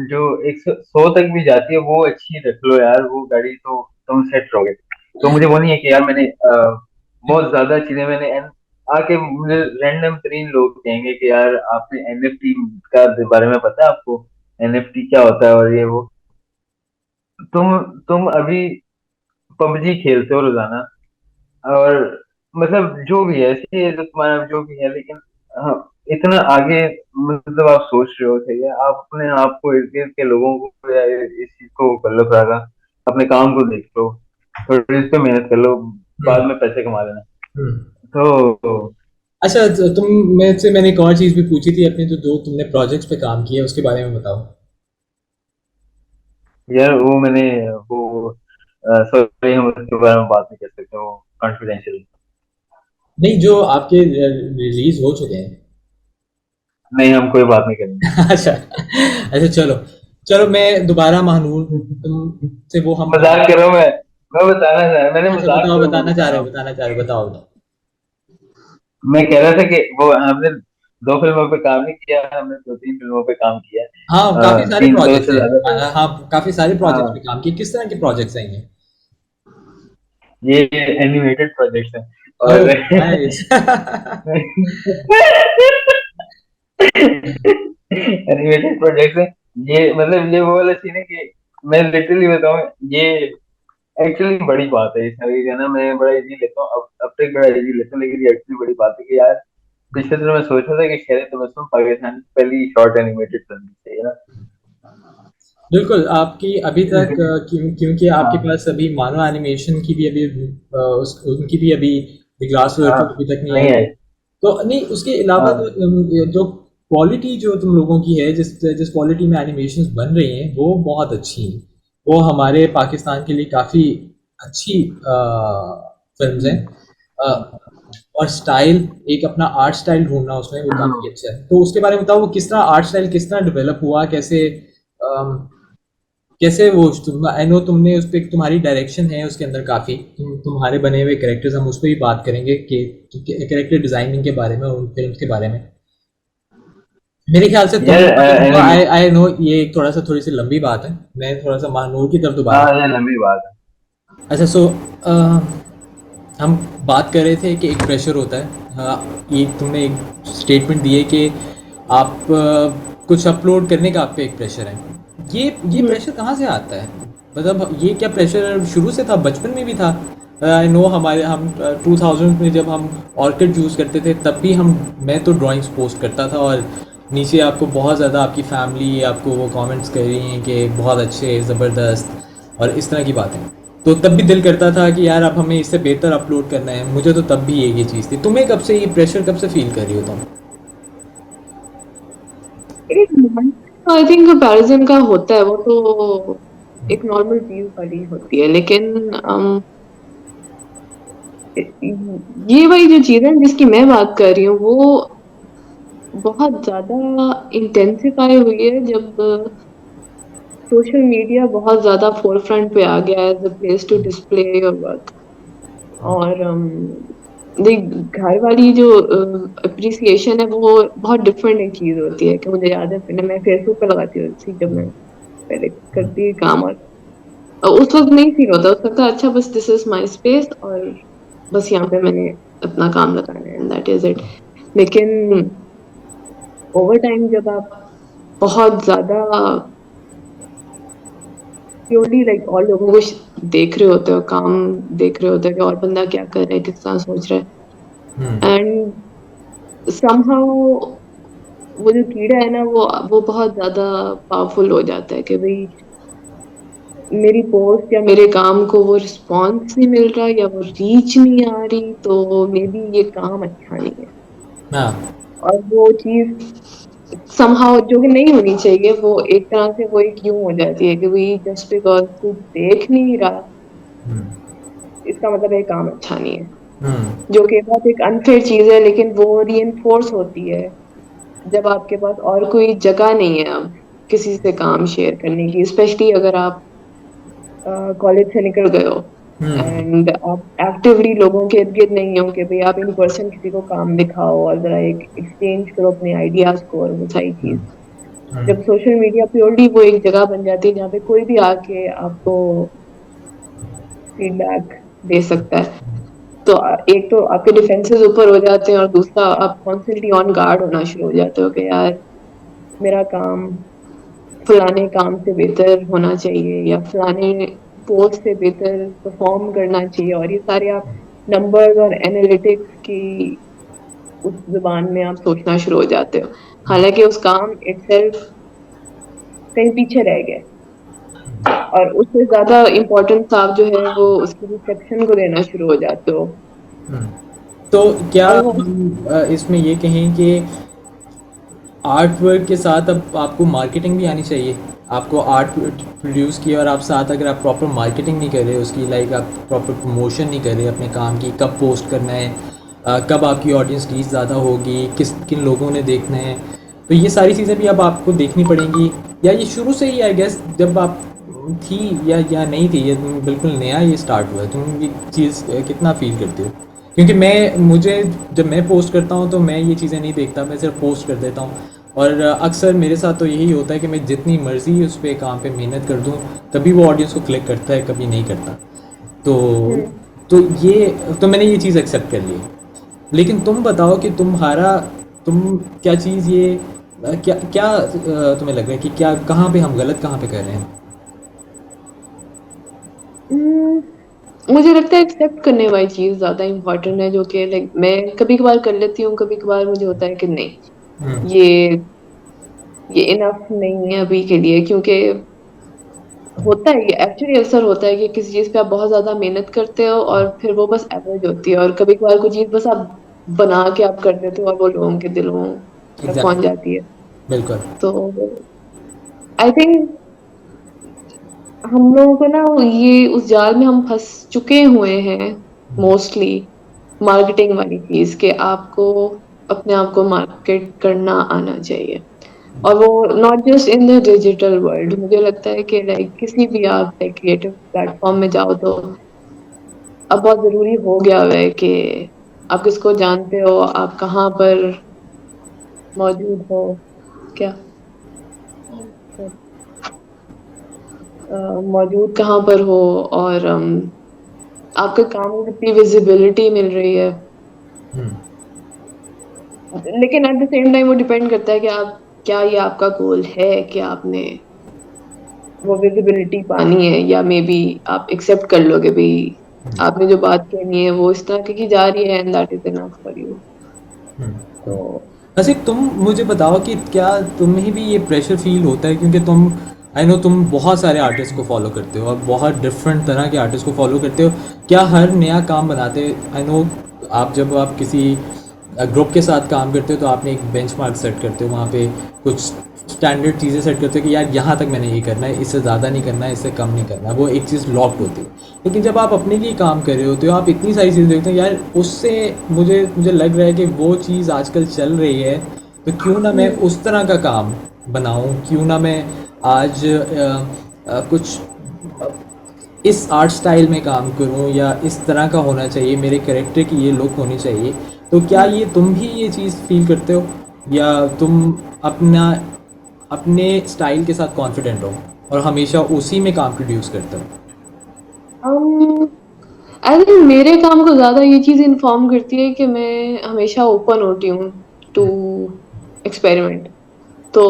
जो 100 तक भी जाती है, वो अच्छी रख लो यार, वो गाड़ी तो तुम सेट रहोगे। तो मुझे वो नहीं है कि यार मैंने बहुत ज्यादा चीजें मैंने आके मुझे रैंडम तरीन लोग कहेंगे कि यार आपने एनएफटी का बारे में पता है आपको, एनएफटी क्या होता है और ये वो। तुम अभी पबजी खेलते हो रोजाना, और मतलब जो भी है ऐसे ही जो तुम्हारा जो भी है, लेकिन हाँ, इतना आगे मतलब आप सोच रहे हो, सही है, आप अपने आप को इर्द गिर्द के लोगों को या इस चीज को कर लो थोड़ा सा, अपने काम को देख लो, थोड़ी इस पे मेहनत कर लो, बाद हम्म। में पैसे कमा लेना। हम्म। तो अच्छा, तो तुम में से मैंने एक और चीज भी पूछी थी, अपने जो दो तुमने प्रोजेक्ट्स पे काम किया उसके बारे में बताओ। यार वो मैंने वो सॉरी, हम उसके बारे में बात नहीं कर सकते, वो कॉन्फिडेंशियल। नहीं, जो आपके रिलीज हो चुके हैं। नहीं, हम कोई बात नहीं करेंगे। अच्छा। अच्छा, चलो। चलो, मैं दोबारा महानूर तुमसे वो हम बात। मजाक कर रहा हूँ मैं बताना चाह मैंने अच्छा, मजाक बताओ, करो, मैं बताना चाह बता रहे रहा हो, हूँ। बताना चाह रहे हो, बताओ बताओ। मैं कह रहा था कि वो हमने 2 फिल्मों पे काम नहीं किया, हमने 2-3 फिल्मों पे काम किया है। हाँ, काफी सारे 300 प्रोजेक्ट्स से ज्यादा हैं। फिल्म। हाँ, काफी सारे प्रोजेक्ट्स पे हाँ, काम किए। किस तरह के प्रोजेक्ट्स हैं ये? ये एनिमेटेड प्रोजेक्ट्स हैं, ओह, और नाइस। एनिमेटेड प्रोजेक्ट्स हैं। ये मतलब ये वो वाला सीन है कि मैं लिटरली बताऊं, ये एक्चुअली बड़ी बात है, इसमें जो है ना मैं बड़ा इजी लेता हूँ, अब तक बड़ा इजी लेता हूँ, लेकिन ये एक्चुअली बड़ी बात है कि यार पिछले दिनों मैं सोच रहा था कि शायद तबस्सुम पाकिस्तान की पहली शॉर्ट एनिमेटेड फिल्म थी, है ना? बिल्कुल, आपकी अभी तक क्योंकि आपके हाँ पास अभी मानो एनिमेशन की भी अभी उनकी भी अभी द ग्लास हाँ, वर्कर अभी तक नहीं नहीं आई। आई। तो नहीं, उसके अलावा हाँ जो क्वालिटी जो तुम लोगों की है, जिस जिस क्वालिटी में एनिमेशंस बन रही हैं वो बहुत अच्छी हैं। वो हमारे पाकिस्तान के लिए काफ़ी अच्छी फिल्म्स हैं। अ, और स्टाइल, एक अपना आर्ट स्टाइल ढूंढना उसमें वो काफ़ी हाँ। अच्छा है। तो उसके बारे में बताओ, वो किस तरह आर्ट स्टाइल किस तरह डेवलप हुआ, कैसे कैसे वो तुम, आई नो तुमने उस पे तुम्हारी डायरेक्शन है उसके अंदर काफ़ी, तुम्हारे बने हुए कैरेक्टर्स, हम उस पर भी बात करेंगे कि कैरेक्टर डिजाइनिंग के बारे में, उन फिल्म के बारे में। मेरे ख्याल से यार तुम एनिमे। आई नो ये एक थोड़ा सा थोड़ी सी लंबी बात है, मैं थोड़ा सा महानूर की तरफ दोबारा। हाँ, ये लंबी बात है। अच्छा सो हम बात कर रहे थे कि एक प्रेशर होता है, हाँ, ये तुमने एक स्टेटमेंट दी है कि आप कुछ अपलोड करने का आप पे एक प्रेशर है। ये हम्म, प्रेशर कहाँ से आता है? मतलब ये क्या प्रेशर शुरू से था, बचपन में भी था? आई नो हमारे हम 2000 में जब हम ऑर्किड यूज़ करते थे तब भी हम मैं तो ड्राइंग्स पोस्ट करता था, और नीचे आपको बहुत ज़्यादा आपकी फैमिली आपको वो कमेंट्स कर रही हैं कि बहुत अच्छे, ज़बरदस्त और इस तरह की बातें। तो तब भी दिल करता था कि यार अब हमें इससे बेहतर अपलोड करना है, मुझे तो तब भी ये चीज़ थी। तुम्हें कब से ये प्रेशर कब से फील कर रही हो तुम? एक मोमेंट आई थिंक कंपैरिजन का होता है, वो तो एक नॉर्मल चीज वाली होती है, लेकिन ये वही जो चीज है जिसकी मैं बात कर रही हूँ, वो बहुत ज्यादा इंटेंसिफाई हुई है जब सोशल मीडिया बहुत ज्यादा फोरफ्रंट पे आ गया as a place to display your work. और देख, घर वाली जो अप्रिसिएशन है वो बहुत डिफरेंट एक चीज होती है। कि मुझे याद है पहले मैं फेसबुक पे लगाती होती थी, जब मैं पहले करती थी काम, और उस वक्त नहीं फील होता, उस वक्त था अच्छा बस दिस इज माय स्पेस, और बस यहाँ पे मैंने अपना काम लगाना है एंड दैट इज इट। लेकिन ओवर टाइम जब आप बहुत ज्यादा प्योरली लाइक और लोगों को देख रहे होते हो, काम देख रहे होते हो कि और बंदा क्या कर रहा है, किस तरह सोच रहा हम्म। है, एंड somehow वो जो कीड़ा है ना, वो बहुत ज्यादा पावरफुल हो जाता है कि भाई मेरी पोस्ट या मेरे काम को वो रिस्पॉन्स नहीं मिल रहा या वो रीच नहीं आ रही, तो मे बी ये काम अच्छा नहीं है। हाँ। और वो चीज somehow जो कि नहीं होनी चाहिए, वो एक तरह से वो एक यूं हो जाती है कि भाई जस्ट बिकॉज तू देख नहीं रहा, इसका मतलब ये काम अच्छा नहीं है। हम्म। जो कि बहुत एक अनफेयर चीज है, लेकिन वो रीइंफोर्स होती है जब आपके पास और कोई जगह नहीं है अब किसी से काम शेयर करने की, स्पेशली अगर आप कॉलेज से निकल गए हो हम्म। एंड आप एक्टिवली लोगों के इर्द गिर्द नहीं हो कि भाई आप इन पर्सन किसी को काम दिखाओ और जरा एक एक्सचेंज करो अपने आइडियाज को और वो सारी चीज। हम्म। जब सोशल मीडिया प्योरली वो एक जगह बन जाती है जहाँ पे कोई भी आके आपको फीडबैक दे सकता है, तो एक तो आपके डिफेंसेस ऊपर हो जाते हैं, और दूसरा आप कॉन्स्टेंटली ऑन गार्ड होना शुरू हो जाते हो कि यार मेरा काम फलाने काम से बेहतर होना चाहिए या फलाने पोस्ट से बेहतर परफॉर्म करना चाहिए, और ये सारे आप नंबर्स और एनालिटिक्स की उस जुबान में आप सोचना शुरू हो जाते हो, हालांकि उस काम इटसेल्फ कहीं पीछे रह गए, और उससे ज्यादा इम्पोर्टेंस आप जो है वो उसकी रिसेप्शन को देना शुरू हो जाते हो। तो क्या और वो हम इसमें ये कहें कि आर्ट वर्क के साथ अब आपको मार्केटिंग भी आनी चाहिए? आपको आर्ट प्रोड्यूस किया और आप साथ अगर आप प्रॉपर मार्केटिंग नहीं कर रहे उसकी, लाइक आप प्रॉपर प्रमोशन नहीं कर रहे अपने काम की, कब पोस्ट करना है, कब आपकी ऑडियंस रीच ज़्यादा होगी, किस किन लोगों ने देखना है, तो ये सारी चीज़ें भी अब आपको देखनी पड़ेंगी। या ये शुरू से ही आई गेस जब आप थी, या नहीं थी, ये बिल्कुल नया ये स्टार्ट हुआ है? तुम ये चीज़ कितना फील करते हो? क्योंकि मुझे जब मैं पोस्ट करता हूँ तो मैं ये चीज़ें नहीं देखता, मैं सिर्फ पोस्ट कर देता हूँ। और अक्सर मेरे साथ तो यही होता है कि मैं जितनी मर्ज़ी उस पे काम पे मेहनत कर दूँ, कभी वो ऑडियंस को क्लिक करता है, कभी नहीं करता। तो हम्म, तो ये तो मैंने ये चीज़ एक्सेप्ट कर ली है। लेकिन तुम बताओ कि तुम क्या चीज़ ये क्या क्या तुम्हें लग रहा है कि क्या, कहाँ पे हम गलत, कहाँ पे कर रहे हैं? मुझे लगता है एक्सेप्ट करने वाली चीज ज्यादा इम्पोर्टेंट है, जो कि लाइक मैं कभी कभार कर लेती हूँ, कभी कभार मुझे होता है कि नहीं, हम्म। ये ये इनफ नहीं है अभी के लिए, क्योंकि होता है ये एक्चुअली अक्सर होता है कि किसी चीज पे आप बहुत ज्यादा मेहनत करते हो और फिर वो बस एवरेज होती है, और कभी कभार कोई चीज बस आप बना के आप कर देते हो और वो लोगों के दिलों तक पहुंच एग्जैक्टली। जाती है। बिल्कुल। तो आई थिंक हम लोगों को ना ये उस जाल में हम फंस चुके हुए हैं मोस्टली, मार्केटिंग वाली चीज के आपको अपने आप को मार्केट करना आना चाहिए। और वो not just in the digital world, मुझे लगता है कि लाइक किसी भी आप क्रिएटिव प्लेटफॉर्म में जाओ तो अब बहुत जरूरी हो गया हुआ है कि आप किसको जानते हो, आप कहाँ पर मौजूद हो, क्या मौजूद कहाँ पर हो और आपके काम को कितनी विजिबिलिटी मिल रही है। हम्म लेकिन एट द सेम टाइम वो डिपेंड करता है कि आप क्या ये आपका गोल है कि आपने वो विजिबिलिटी पानी है या मे बी आप एक्सेप्ट कर लोगे भाई आपने जो बात कहनी है वो इस तरह की जा रही है and that is enough for you. तो हसीब, तुम मुझे बताओ कि क्या तुम्हें भी ये प्रेशर फील होता है, क्योंकि तुम, आई नो तुम बहुत सारे आर्टिस्ट को फॉलो करते हो और बहुत डिफरेंट तरह के आर्टिस्ट को फॉलो करते हो। क्या हर नया काम बनाते, आई नो आप जब आप किसी ग्रुप के साथ काम करते हो तो आपने एक बेंचमार्क सेट करते हो, वहाँ पे कुछ स्टैंडर्ड चीज़ें सेट करते हो कि यार यहाँ तक मैंने ये करना है, इससे ज़्यादा नहीं करना है, इससे कम नहीं करना है, वो एक चीज़ लॉक्ड होती है। लेकिन जब आप अपने लिए काम कर रहे होते हो, आप इतनी सारी चीज़ें देखते हो यार, उससे मुझे मुझे लग रहा है कि वो चीज़ आजकल चल रही है, तो क्यों ना मैं उस तरह का काम बनाऊं, क्यों ना मैं आज कुछ इस आर्ट स्टाइल में काम करूं, या इस तरह का होना चाहिए, मेरे कैरेक्टर की ये लुक होनी चाहिए। तो क्या ये तुम भी ये चीज़ फील करते हो, या तुम अपना अपने स्टाइल के साथ कॉन्फिडेंट हो और हमेशा उसी में काम प्रोड्यूस करते हो? आई थिंक मेरे काम को ज्यादा ये चीज इन्फॉर्म करती है कि मैं हमेशा ओपन होती हूँ टू एक्सपेरिमेंट। तो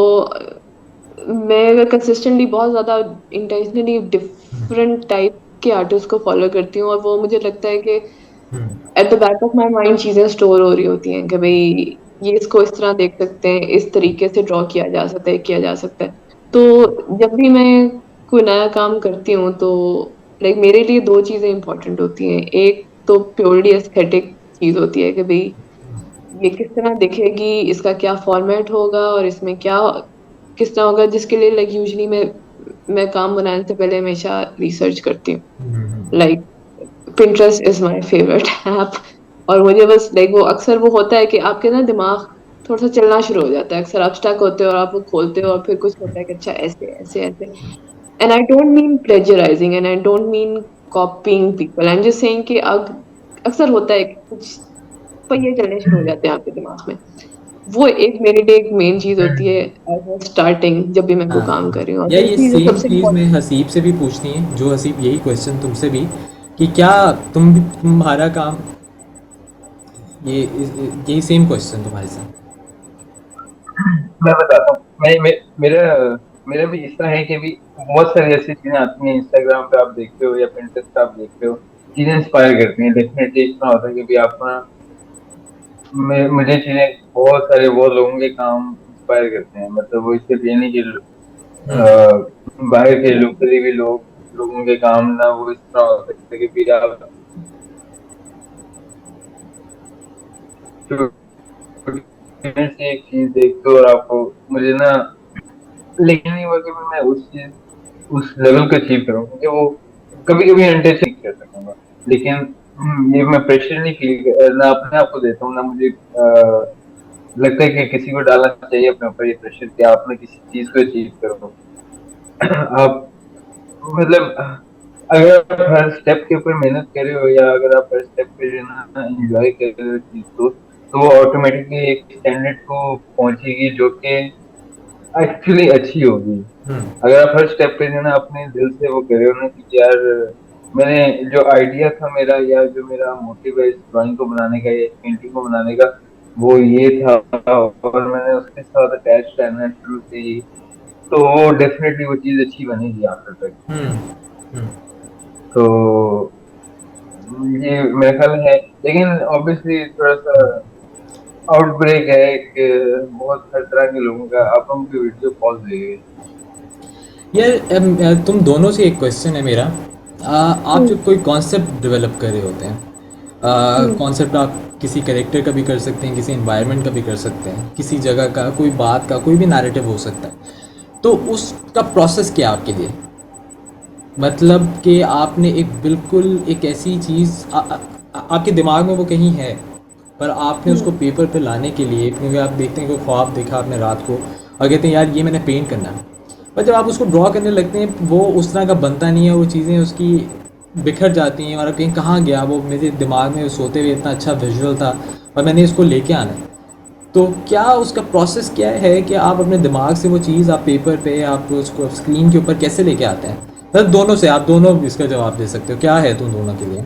मैं अगर कंसिस्टेंटली बहुत ज्यादा इंटेंशनली डिफरेंट टाइप के आर्टिस्ट को फॉलो करती हूँ और वो मुझे लगता है कि at the back of my mind चीजें स्टोर हो रही होती हैं कि भाई ये इसको इस तरह देख सकते हैं, इस तरीके से ड्रॉ किया जा सकता है, किया जा सकता है। तो जब भी मैं कोई नया काम करती हूँ तो लाइक मेरे लिए दो चीजें इंपॉर्टेंट होती हैं। एक तो प्योरली एस्थेटिक चीज होती है कि भाई ये किस तरह दिखेगी, इसका क्या फॉर्मेट होगा और इसमें क्या किस तरह होगा, जिसके लिए लाइक यूजुअली मैं काम बनाने से पहले हमेशा रिसर्च करती हूँ। Like Pinterest is my favourite app. और मुझे बस लाइक वो अक्सर वो होता है कि आपके ना दिमाग थोड़ा सा चलना शुरू हो जाता है, अक्सर आप स्टक होते हो और आप वो खोलते हो और फिर कुछ होता है कि अच्छा ऐसे ऐसे ऐसे। And I don't mean प्लेजराइजिंग and I don't mean copying people, I am just saying कि अब अक्सर होता है कि कुछ पहिए चलने शुरू हो जाते हैं आपके दिमाग में। वो एक मेरे लिए एक मेन चीज होती है एज स्टार्टिंग जब भी मैं कोई काम कर रही हूँ। और या ये दूसरी जो सेम सबसे चीज़ मैं हसीब से भी पूछनी है, जो हसीब यही क्वेश्चन तुमसे भी, कि क्या तुम्हारा काम, यही सेम क्वेश्चन तुम्हारे साथ? मैं बताता हूँ। मेरा मेरा भी इस तरह है कि भी बहुत सारी ऐसी चीजें आती हैं इंस्टाग्राम पे, आप देखते हो या पिंटरेस्ट पे आप देखते हो, चीजें इंस्पायर करती हैं। डेफिनेटली इस तरह होता है कि भी आपका मुझे चीजें बहुत सारे बहुत लोगों के काम इंस्पायर करते हैं। मतलब वो इससे ये नहीं कि बाहर के लोकली भी लोगों के काम ना वो इस तरह हो सकते हैं कि भी आप से एक चीज देखते हो और आपको, मुझे ना लेकिन नहीं हुआ कि मैं उस लेवल को अचीव करूँ, क्योंकि वो कभी कभी इंटरेस्ट कर सकूंगा। लेकिन ये मैं प्रेशर नहीं फील ना अपने आप को देता हूँ, ना मुझे लगता है कि किसी को डालना चाहिए अपने ऊपर ये प्रेशर कि आप ना किसी चीज को अचीव करो। आप मतलब अगर आप हर स्टेप के ऊपर मेहनत कर रहे हो, या अगर आप हर स्टेप पे जो है ना एंजॉय कर रहे हो चीज को, तो वो ऑटोमेटिकली एक स्टैंडर्ड को पहुंचेगी जो कि एक्चुअली अच्छी होगी। अगर आप हर स्टेप पे जो है ना अपने दिल से वो कर रहे हो ना कि यार मैंने जो आइडिया था मेरा, या जो मेरा मोटिव है इस ड्राइंग को बनाने का या इस पेंटिंग को बनाने का, वो ये था, और मैंने उसके साथ अटैच रहना शुरू से ही, तो वो डेफिनेटली वो चीज अच्छी बनेगी आखिर तक। तो ये मेरा ख्याल है। लेकिन ऑब्वियसली थोड़ा सा आउटब्रेक है एक, बहुत हर तरह के लोगों का। आप हम की वीडियो कॉल देंगे। यार तुम दोनों से एक क्वेश्चन है मेरा। आप जब कोई कॉन्सेप्ट डेवलप कर रहे होते हैं, कॉन्सेप्ट आप किसी कैरेक्टर का भी कर सकते हैं, किसी एनवायरनमेंट का भी कर सकते हैं, किसी जगह का, कोई बात का, कोई भी नैरेटिव हो सकता है, तो उसका प्रोसेस क्या है आपके लिए? मतलब कि आपने एक बिल्कुल एक ऐसी चीज़ आपके दिमाग में वो कहीं है, पर आपने उसको पेपर पे लाने के लिए, क्योंकि आप देखते हैं कि ख्वाब देखा आपने रात को और कहते हैं यार ये मैंने पेंट करना है, पर जब आप उसको ड्रॉ करने लगते हैं वो उस तरह का बनता नहीं है, वो चीज़ें उसकी बिखर जाती हैं और आप कहीं कहाँ गया वो, मेरे दिमाग में सोते हुए इतना अच्छा विजुअल था और मैंने इसको लेके आना है। तो क्या उसका प्रोसेस क्या है कि आप अपने दिमाग से वो चीज़ आप पेपर पे आप उसको स्क्रीन के ऊपर कैसे लेके आते हैं? मतलब दोनों से आप दोनों इसका जवाब दे सकते हो, क्या है तुम दोनों के लिए?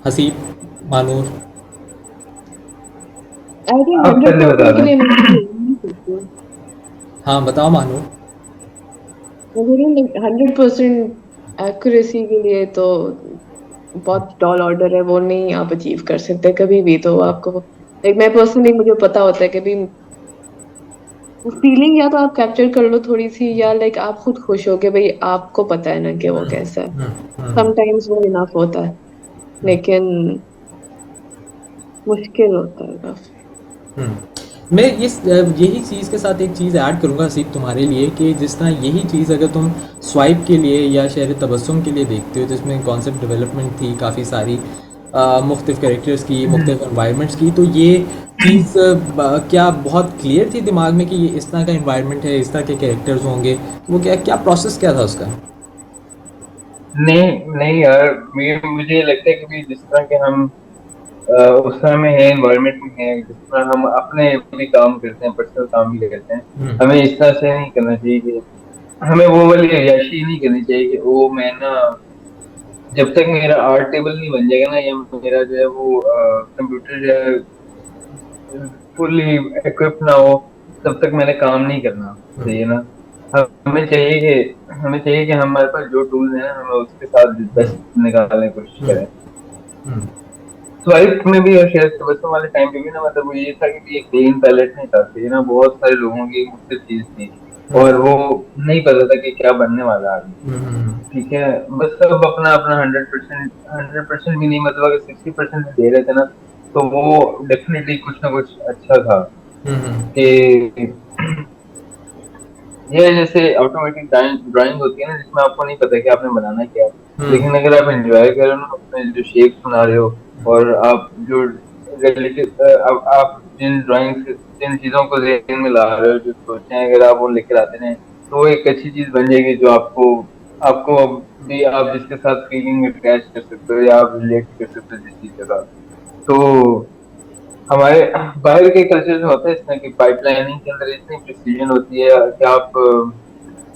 हसीब, मानूर। आई थिंक आप हंड्रेड पहले बता परसेंट के दें। लिए मैं नहीं सोचती हूँ। हाँ बताओ मानूर। मुझे 100% एक्यूरेसी के लिए तो बहुत टॉल ऑर्डर है, वो नहीं आप अचीव कर सकते कभी भी। तो आपको लाइक मैं पर्सनली, मुझे पता होता है कभी फीलिंग या तो आप कैप्चर कर लो थोड़ी सी, या लाइक आप खुद खुश हो के भाई आपको पता है ना कि वो कैसा है। समटाइम्स वो इनफ होता है, लेकिन मुश्किल होता है काफी। मैं यही चीज़ के साथ एक चीज़ ऐड करूँगा हसीब तुम्हारे लिए कि जिस तरह यही चीज़ अगर तुम स्वाइप के लिए या शहर तबस्सुम के लिए देखते हो जिसमें कॉन्सेप्ट डेवलपमेंट थी काफ़ी सारी मुख्तलिफ कैरेक्टर्स की मुख्तलिफ एनवायरनमेंट्स की, तो ये चीज़ क्या बहुत क्लियर थी दिमाग में कि ये इस तरह का इन्वायरमेंट है, इस तरह के कैरेक्टर्स होंगे? वो क्या क्या प्रोसेस क्या था उसका? नहीं नहीं यार, मुझे लगता है कि भी जिस तरह के हम उस समय में है, एनवायरनमेंट में है, जिस तरह हम अपने भी काम करते हैं, पर्सनल काम भी करते हैं, हम्म। हमें इस तरह से नहीं करना चाहिए कि हमें वो वाली अय्याशी नहीं करनी चाहिए कि वो मैं ना, जब तक मेरा आर्ट टेबल नहीं बन जाएगा ना, या मेरा जो है वो कंप्यूटर जो है फुल्ली इक्विप ना हो, तब तक मैंने काम नहीं करना चाहिए ना। हमें चाहिए कि हमारे पास जो टूल्स हैं ना, हमें उसके साथ बेस्ट निकालने की कोशिश करें। स्वाइप में भी और शेयर बच्चों वाले टाइम पे भी ना, मतलब वो ये था कि एक क्लीन पैलेट नहीं था, ये ना बहुत सारे लोगों की मुख्तलिफ चीज थी, और वो नहीं पता था कि क्या बनने वाला है आगे। ठीक है, बस सब अपना अपना 100% भी नहीं, मतलब अगर 60% भी दे रहे थे ना, तो वो डेफिनेटली कुछ ना कुछ अच्छा था। कि ये जैसे ऑटोमेटिक ड्राइंग होती है ना, जिसमें आपको नहीं पता कि आपने बनाना क्या है, लेकिन अगर आप एंजॉय कर रहे हो ना उसमें जो शेप्स बना रहे हो, और आप जो रिलेटिव आप जिन चीजों को ज़हन में ला रहे हो, जो सोचते हैं, अगर आप वो लेकर आते हैं, तो वो एक अच्छी चीज बन जाएगी जो आपको आपको भी, आप जिसके साथ फीलिंग अटैच कर सकते हो, या आप रिलेट कर सकते हो जिस चीज के साथ। तो हमारे बाहर के कल्चर में होता है इस तरह की पाइपलाइनिंग के अंदर इतनी प्रिसीजन होती है कि आप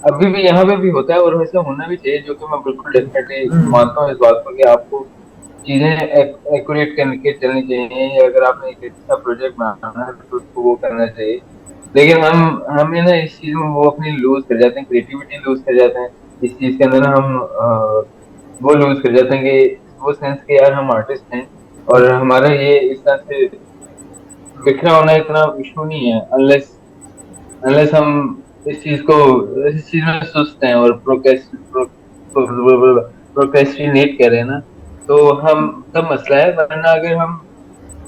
अभी भी यहाँ पे भी होता है, और वैसे होना भी चाहिए, जो कि मैं बिल्कुल डेफिनेटली मानता हूँ इस बात को, कि आपको चीजें एक्यूरेट करके चलनी चाहिए, या अगर आपने एक अच्छा प्रोजेक्ट बनाना है तो उसको वो करना चाहिए। लेकिन हमें ना इस चीज में वो अपनी लूज कर जाते हैं, क्रिएटिविटी लूज कर जाते हैं इस चीज के अंदर ना, हम वो लूज कर जाते हैं कि वो सेंस के यार हम आर्टिस्ट हैं, और हमारा ये इस तरह से बिखरा होना इतना इशू नहीं है, अनलेस अनलेस हम इस चीज में सुस्त हैं और प्रोक्रेस्टिनेट कर रहे हैं ना, तो हम तब मसला है। वरना अगर हम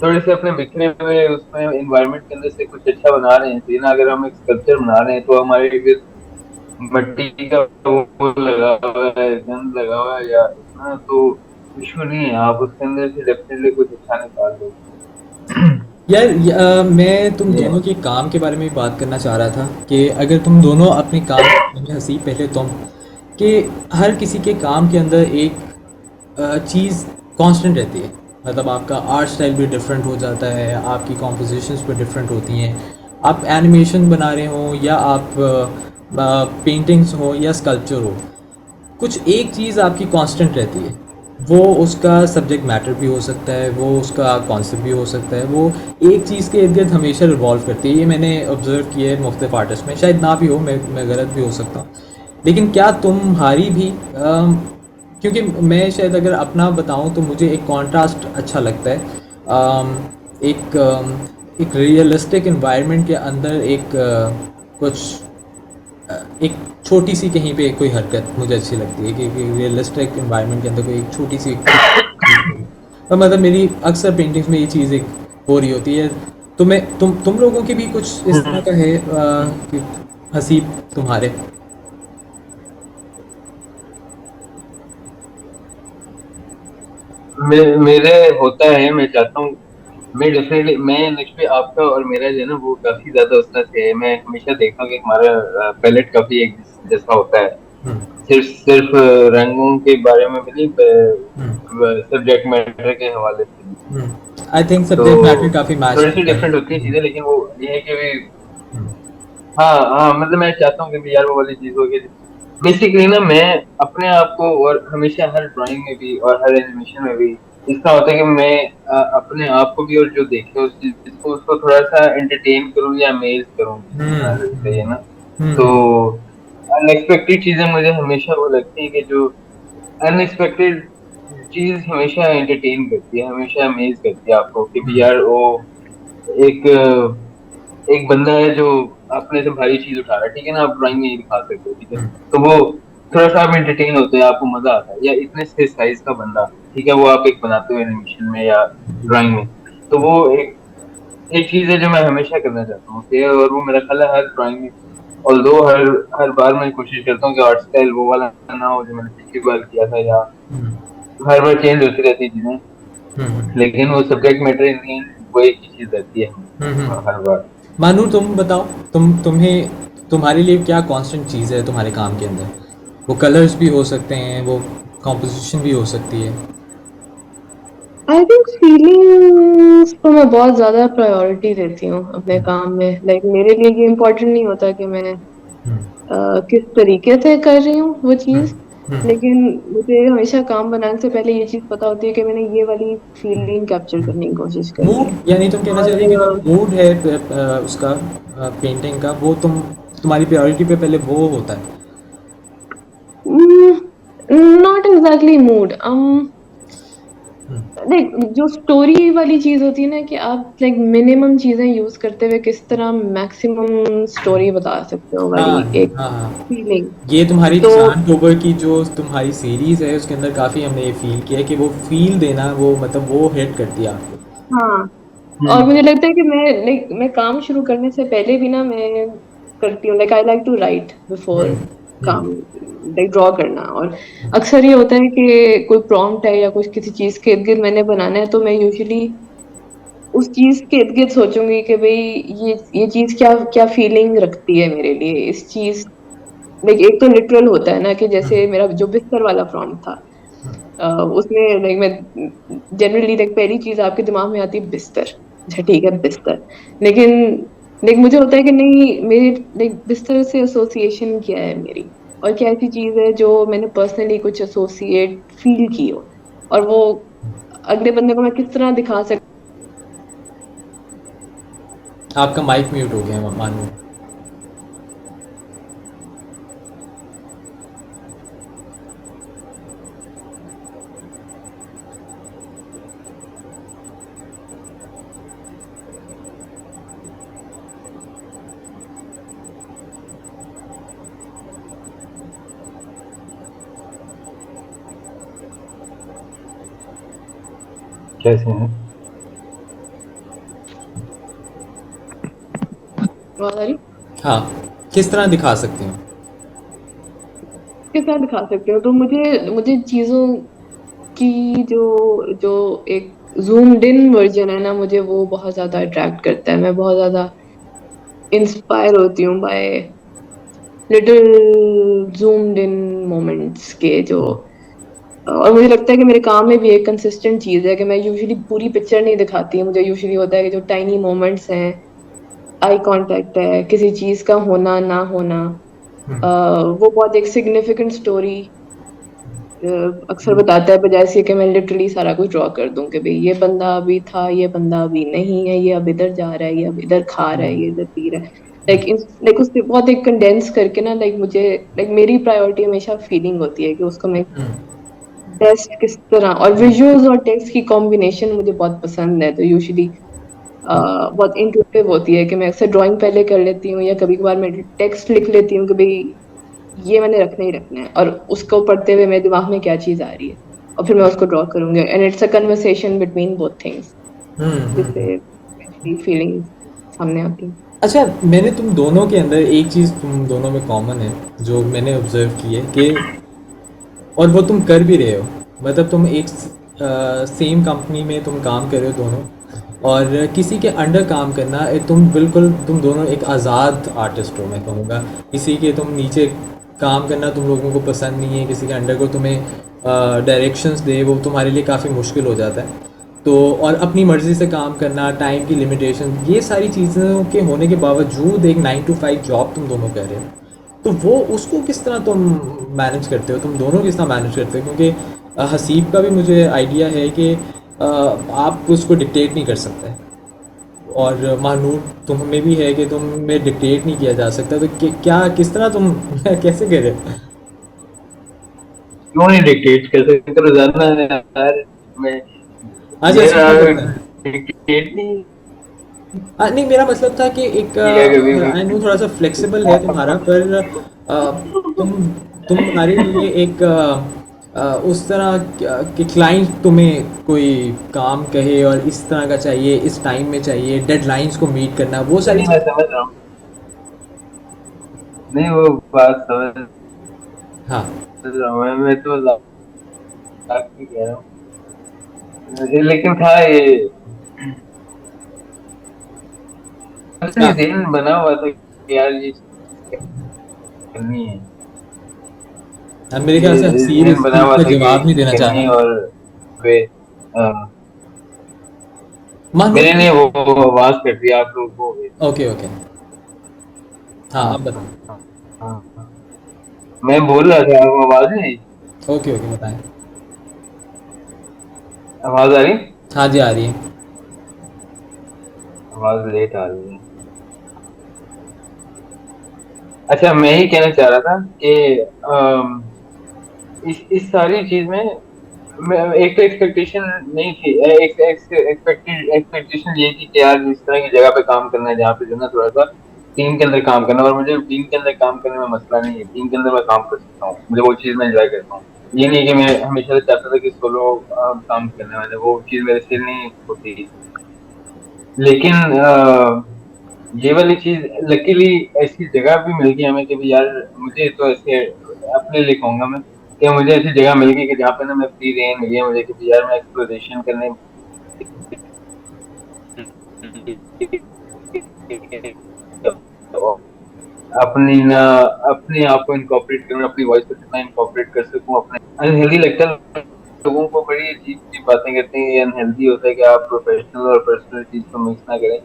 थोड़े से अपने बिखरे हुए उसमें एनवायरनमेंट के अंदर से कुछ अच्छा बना रहे हैं, तो ना अगर हम एक स्कल्पचर बना रहे हैं, तो हमारे फिर मिट्टी का वो लगा हुआ है, गंद लगा हुआ है, या इतना तो इशू नहीं है, आप उसके अंदर से डेफिनेटली कुछ अच्छा निकाल लोगे। यार मैं तुम ये दोनों के काम के बारे में भी बात करना चाह रहा था कि अगर तुम दोनों अपने काम में हंसी पहले तुम कि हर किसी के काम के अंदर एक चीज़ कांस्टेंट रहती है। मतलब आपका आर्ट स्टाइल भी डिफरेंट हो जाता है, आपकी कॉम्पोजिशंस भी डिफरेंट होती हैं। आप एनिमेशन बना रहे हो या आप पेंटिंग्स हो या स्कल्पचर हो, कुछ एक चीज़ आपकी कांस्टेंट रहती है। वो उसका सब्जेक्ट मैटर भी हो सकता है, वो उसका कॉन्सेप्ट भी हो सकता है, वो एक चीज़ के इर्द गिर्द हमेशा रिवॉल्व करती है। ये मैंने ऑब्ज़र्व किया है मुख्तलिफ आर्टिस्ट में, शायद ना भी हो, मैं गलत भी हो सकता हूँ। लेकिन क्या तुम्हारी भी क्योंकि मैं शायद अगर अपना बताऊँ तो मुझे एक कॉन्ट्रास्ट अच्छा लगता है। एक रियलिस्टिक इन्वायरमेंट के अंदर कुछ एक छोटी सी कहीं पे कोई हरकत मुझे अच्छी लगती है कि रियलिस्टिक एनवायरनमेंट के अंदर कोई एक छोटी सी तो मतलब मेरी अक्सर पेंटिंग्स में ये चीज़ एक हो रही होती है। तो मैं तुम लोगों के भी कुछ इस तरह का है कि हसीब तुम्हारे? मेरे होता है, मैं चाहता हूँ, मैं डेफिनेटली, मैं एक्चुअली आपका और मेरा जो है ना वो काफी ज्यादा उस तरह से है। मैं हमेशा देखता हूँ कि हमारा पैलेट काफी एक जैसा होता है। सिर्फ सिर्फ रंगों के बारे में भी नहीं, हम्म सब्जेक्ट मैटर के हवाले से भी। आई थिंक तो सब्जेक्ट मैटर काफी मैच थोड़ी सी करता है। डिफरेंट होती है चीजें, लेकिन वो ये है कि भी हम्म हाँ हाँ, मतलब मैं चाहता हूँ कि भी यार वो वाली चीज होगी। बेसिकली ना मैं अपने आप को, और हमेशा हर ड्राइंग में भी और हर एनिमेशन में भी इस तरह होता है कि मैं अपने आप को भी और जो देखे उस चीज को, उसको थोड़ा सा एंटरटेन करूँ या अमेज करूँ, जिस हम्म तरह से सही है ना। तो हम्म अनएक्सपेक्टेड चीजें मुझे हमेशा वो लगती है कि जो अनएक्सपेक्टेड चीज हमेशा एंटरटेन करती है, हमेशा अमेज करती है आपको कि भी यार वो एक एक बंदा है जो अपने से भारी चीज उठा रहा है, ठीक है ना, आप ड्राइंग में ये दिखा सकते हो, ठीक है। तो वो थोड़ा सा आप एंटरटेन होते हैं, आपको मजा आता है, या इतने से साइज का बंदा, ठीक है, वो आप एक बनाते हो एनिमेशन में या ड्राइंग में। तो वो एक एक चीज है जो मैं हमेशा करना चाहता हूँ, okay? और वो मेरा ख्याल है हर ड्राइंग में, ऑल्दो हर हर बार मैं कोशिश करता हूँ कि आर्ट स्टाइल वो वाला ना हो जो मैंने पिछली बार किया था, या हर बार चेंज होती रहती है चीजें, हम्म लेकिन वो subject matter in the end वो एक ही चीज रहती है हर बार। मानू तुम बताओ, तुम्हें तुम्हारे लिए क्या कांस्टेंट चीज़ है तुम्हारे काम के अंदर? वो कलर्स भी हो सकते हैं, वो कॉम्पोजिशन भी हो सकती है। आई थिंक फीलिंग्स को मैं बहुत ज्यादा प्रायोरिटी देती हूँ अपने काम में। लाइक मेरे लिए ये इम्पोर्टेंट नहीं होता कि मैं किस तरीके से कर रही हूँ वो चीज, लेकिन मुझे हमेशा काम बनाने से पहले ये चीज पता होती है कि मैंने ये वाली फीलिंग कैप्चर करने की कोशिश करनी है। मूड, यानी तुम कहना चाह रही हो कि जो और मूड है उसका, पेंटिंग का, वो तुम्हारी प्रायोरिटी पे पहले वो होता है। नॉट एग्जैक्टली मूड, देख जो स्टोरी वाली चीज होती है ना कि आप लाइक मिनिमम चीजें यूज करते हुए किस तरह मैक्सिमम स्टोरी बता सकते हो हाँ वाली एक हाँ हाँ, फीलिंग। ये तुम्हारी तो चांद टोबर की जो तुम्हारी सीरीज है उसके अंदर काफ़ी हमने ये फील किया है कि वो फील देना, वो मतलब वो हिट करती है आपको। हाँ, और हम्म मुझे लगता है कि मैं काम शुरू करने से पहले भी ना मैं करती हूँ, like I like to write before काम, लाइक ड्रॉ करना। और अक्सर ये होता है कि कोई प्रॉम्प्ट है या कुछ किसी चीज के इर्द गिर्द मैंने बनाना है, तो मैं यूजुअली उस चीज के इर्द गिर्द सोचूंगी कि भाई ये चीज क्या क्या फीलिंग रखती है मेरे लिए इस चीज। लाइक एक तो लिटरल होता है ना कि जैसे मेरा जो बिस्तर वाला प्रॉम्प्ट था, उसमें लाइक मैं जनरली लाइक पहली चीज आपके दिमाग में आती है बिस्तर। अच्छा ठीक है बिस्तर, लेकिन लाइक मुझे होता है कि नहीं, मेरे लाइक बिस्तर से एसोसिएशन क्या है मेरी, और क्या ऐसी चीज है जो मैंने पर्सनली कुछ एसोसिएट फील की हो, और वो अगले बंदे को मैं किस तरह दिखा सकती। आपका माइक म्यूट हो गया है, मानू। कैसे हैं? आवाज आ रही? हाँ, किस तरह दिखा सकते हैं? किस तरह दिखा सकती हूँ, तो मुझे मुझे चीजों की जो जो एक जूम्ड इन वर्जन है ना, मुझे वो बहुत ज्यादा अट्रैक्ट करता है। मैं बहुत ज्यादा इंस्पायर होती हूँ bye little zoomed in moments के जो। और मुझे लगता है कि मेरे काम में भी एक कंसिस्टेंट चीज है कि मैं यूजुअली पूरी पिक्चर नहीं दिखाती। मुझे यूजुअली होता है कि जो टाइनी मोमेंट्स हैं, आई कांटेक्ट है, किसी चीज का होना ना होना, वो बहुत एक सिग्निफिकेंट स्टोरी अक्सर बताता है, बजाय इसके कि मैं लिटरली सारा कुछ ड्रॉ कर दूं कि भाई ये बंदा अभी था, ये बंदा अभी नहीं है, ये अब इधर जा रहा है, ये अब इधर खा रहा है, ये इधर पी रहा है। लाइक उससे बहुत एक कंडेंस करके ना, लाइक मुझे लाइक मेरी प्रायोरिटी हमेशा फीलिंग होती है कि उसको मैं बेस्ट किस तरह, और विजुअल्स और टेक्स्ट की कॉम्बिनेशन मुझे बहुत पसंद है। तो यूजुअली बहुत इंट्यूटिव होती है कि मैं अक्सर ड्राइंग पहले कर लेती हूँ, या कभी कभार मैं टेक्स्ट लिख लेती हूँ कि भाई ये मैंने रखना ही रखना है, और उसको पढ़ते हुए मेरे दिमाग में क्या चीज आ रही है, और फिर मैं उसको ड्रॉ करूंगी, and it's a conversation between both things, जिससे फीलिंग्स सामने आती हैं। अच्छा, मैंने तुम दोनों के अंदर एक चीज़ तुम दोनों में कॉमन है जो मैंने ऑब्जर्व की है कि, और वो तुम कर भी रहे हो, मतलब तुम एक सेम कंपनी में तुम काम कर रहे हो दोनों, और किसी के अंडर काम करना तुम बिल्कुल, तुम दोनों एक आज़ाद आर्टिस्ट हो, मैं कहूँगा। किसी के तुम नीचे काम करना तुम लोगों को पसंद नहीं है, किसी के अंडर को तुम्हें डायरेक्शंस दे, वो तुम्हारे लिए काफ़ी मुश्किल हो जाता है। तो और अपनी मर्ज़ी से काम करना, टाइम की लिमिटेशन, ये सारी चीज़ों के होने के बावजूद एक 9 to 5 जॉब तुम दोनों कर रहे हो, तो वो उसको किस तरह तुम मैनेज करते हो, तुम दोनों किस तरह मैनेज करते हो? क्योंकि हसीब का भी मुझे आइडिया है कि आप उसको डिक्टेट नहीं कर सकते, और महानूर तुम में भी है कि तुम में डिक्टेट नहीं किया जा सकता, तो क्या किस तरह तुम कैसे करे? क्यों नहीं डिक्टेट कर सकते? रोजाना है यार। मैं अच्छा ये अच्छा, क्या करता है? डिक्टेट नहीं नहीं, मेरा मतलब था कि एक किया कभी भी। आई नो थोड़ा सा फ्लेक्सिबल है तुम्हारा, पर तुम तुम्हारे लिए एक उस तरह कि क्लाइंट तुम्हें कोई काम कहे और इस तरह का चाहिए, इस टाइम में चाहिए, डेडलाइंस को मीट करना, वो सारी नहीं, मैं चीज़ें। समझ रहा हूँ। नहीं, वो बात समझ हाँ रहा हूँ। मैं तो मजाक ही कह रहा हूँ। लेकिन था ये, क्या? अच्छा दिन बना हुआ था कि यार ये चीज़ करनी है। अब मेरे ख्याल से ये हसीब दिन इस बना चीज़ हुआ का था कि ये जवाब नहीं चीज देना चाह करनी है। रहा। और वे महानूर मैंने नहीं, वो आवाज कर दिया आप लोगों को। ओके ओके, हाँ हाँ अब बताओ। हाँ हाँ हाँ। मैं बोल रहा था, आपको आवाज नहीं आई? ओके ओके, बताएं। आवाज आ रही? हाँ जी, आ रही है। आवाज लेट आ रही है। अच्छा, मैं ही कहना चाह रहा था कि इस सारी चीज में एक तो एक्सपेक्टेशन नहीं थी। एक्सपेक्टेशन ये थी कि यार इस तरह की जगह पे काम करना है जहाँ पे जो है ना थोड़ा सा टीम के अंदर काम करना। और मुझे टीम के अंदर काम करने में मसला नहीं है, टीम के अंदर मैं काम कर सकता हूँ, मुझे वो चीज मैं एंजॉय करता हूँ। ये नहीं कि मैं हमेशा से चाहता था कि सोलो काम करने वाले, वो चीज मेरे से नहीं होती। लेकिन ये वाली चीज लकीली ऐसी जगह भी मिल गई हमें कि भी यार, मुझे तो ऐसे अपने लिए कहूंगा मैं कि मुझे ऐसी जगह मिल गई कि जहाँ पे ना मैं फ्री रेन मिली है मुझे कि भी यार मैं एक्सप्लोरेशन करने, अपनी ना अपने आप को इनकॉर्पोरेट करूँ, अपनी वॉइस को कितना इनकॉर्पोरेट कर सकूँ अपने। अनहेल्दी लगता है लोगों को, बड़ी अजीब अजीब बातें करते हैं। ये अनहेल्दी होता है कि आप प्रोफेशनल और पर्सनल चीज को मिक्स ना करें।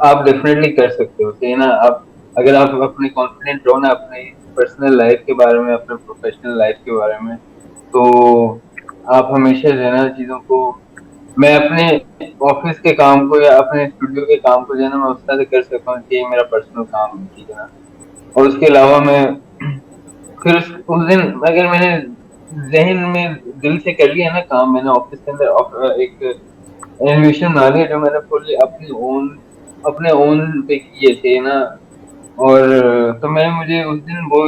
आप डेफिनेटली कर सकते हो, सही ना? आप अगर आप अपने कॉन्फिडेंट रहो ना अपने पर्सनल लाइफ के बारे में, अपने प्रोफेशनल लाइफ के बारे में, तो आप हमेशा जो है ना चीजों को, मैं अपने ऑफिस के काम को या अपने स्टूडियो के काम को जो है ना मैं उस तरह से कर सकता हूँ कि ये मेरा पर्सनल काम है, ठीक है ना? और उसके अलावा मैं फिर उस दिन अगर मैंने जहन में दिल से कर लिया ना काम, मैंने ऑफिस के अंदर एक एनिमेशन बना लिया जो मैंने फुल्ली अपने ओन पे किए थे ना। और तो मैं मुझे उस दिन वो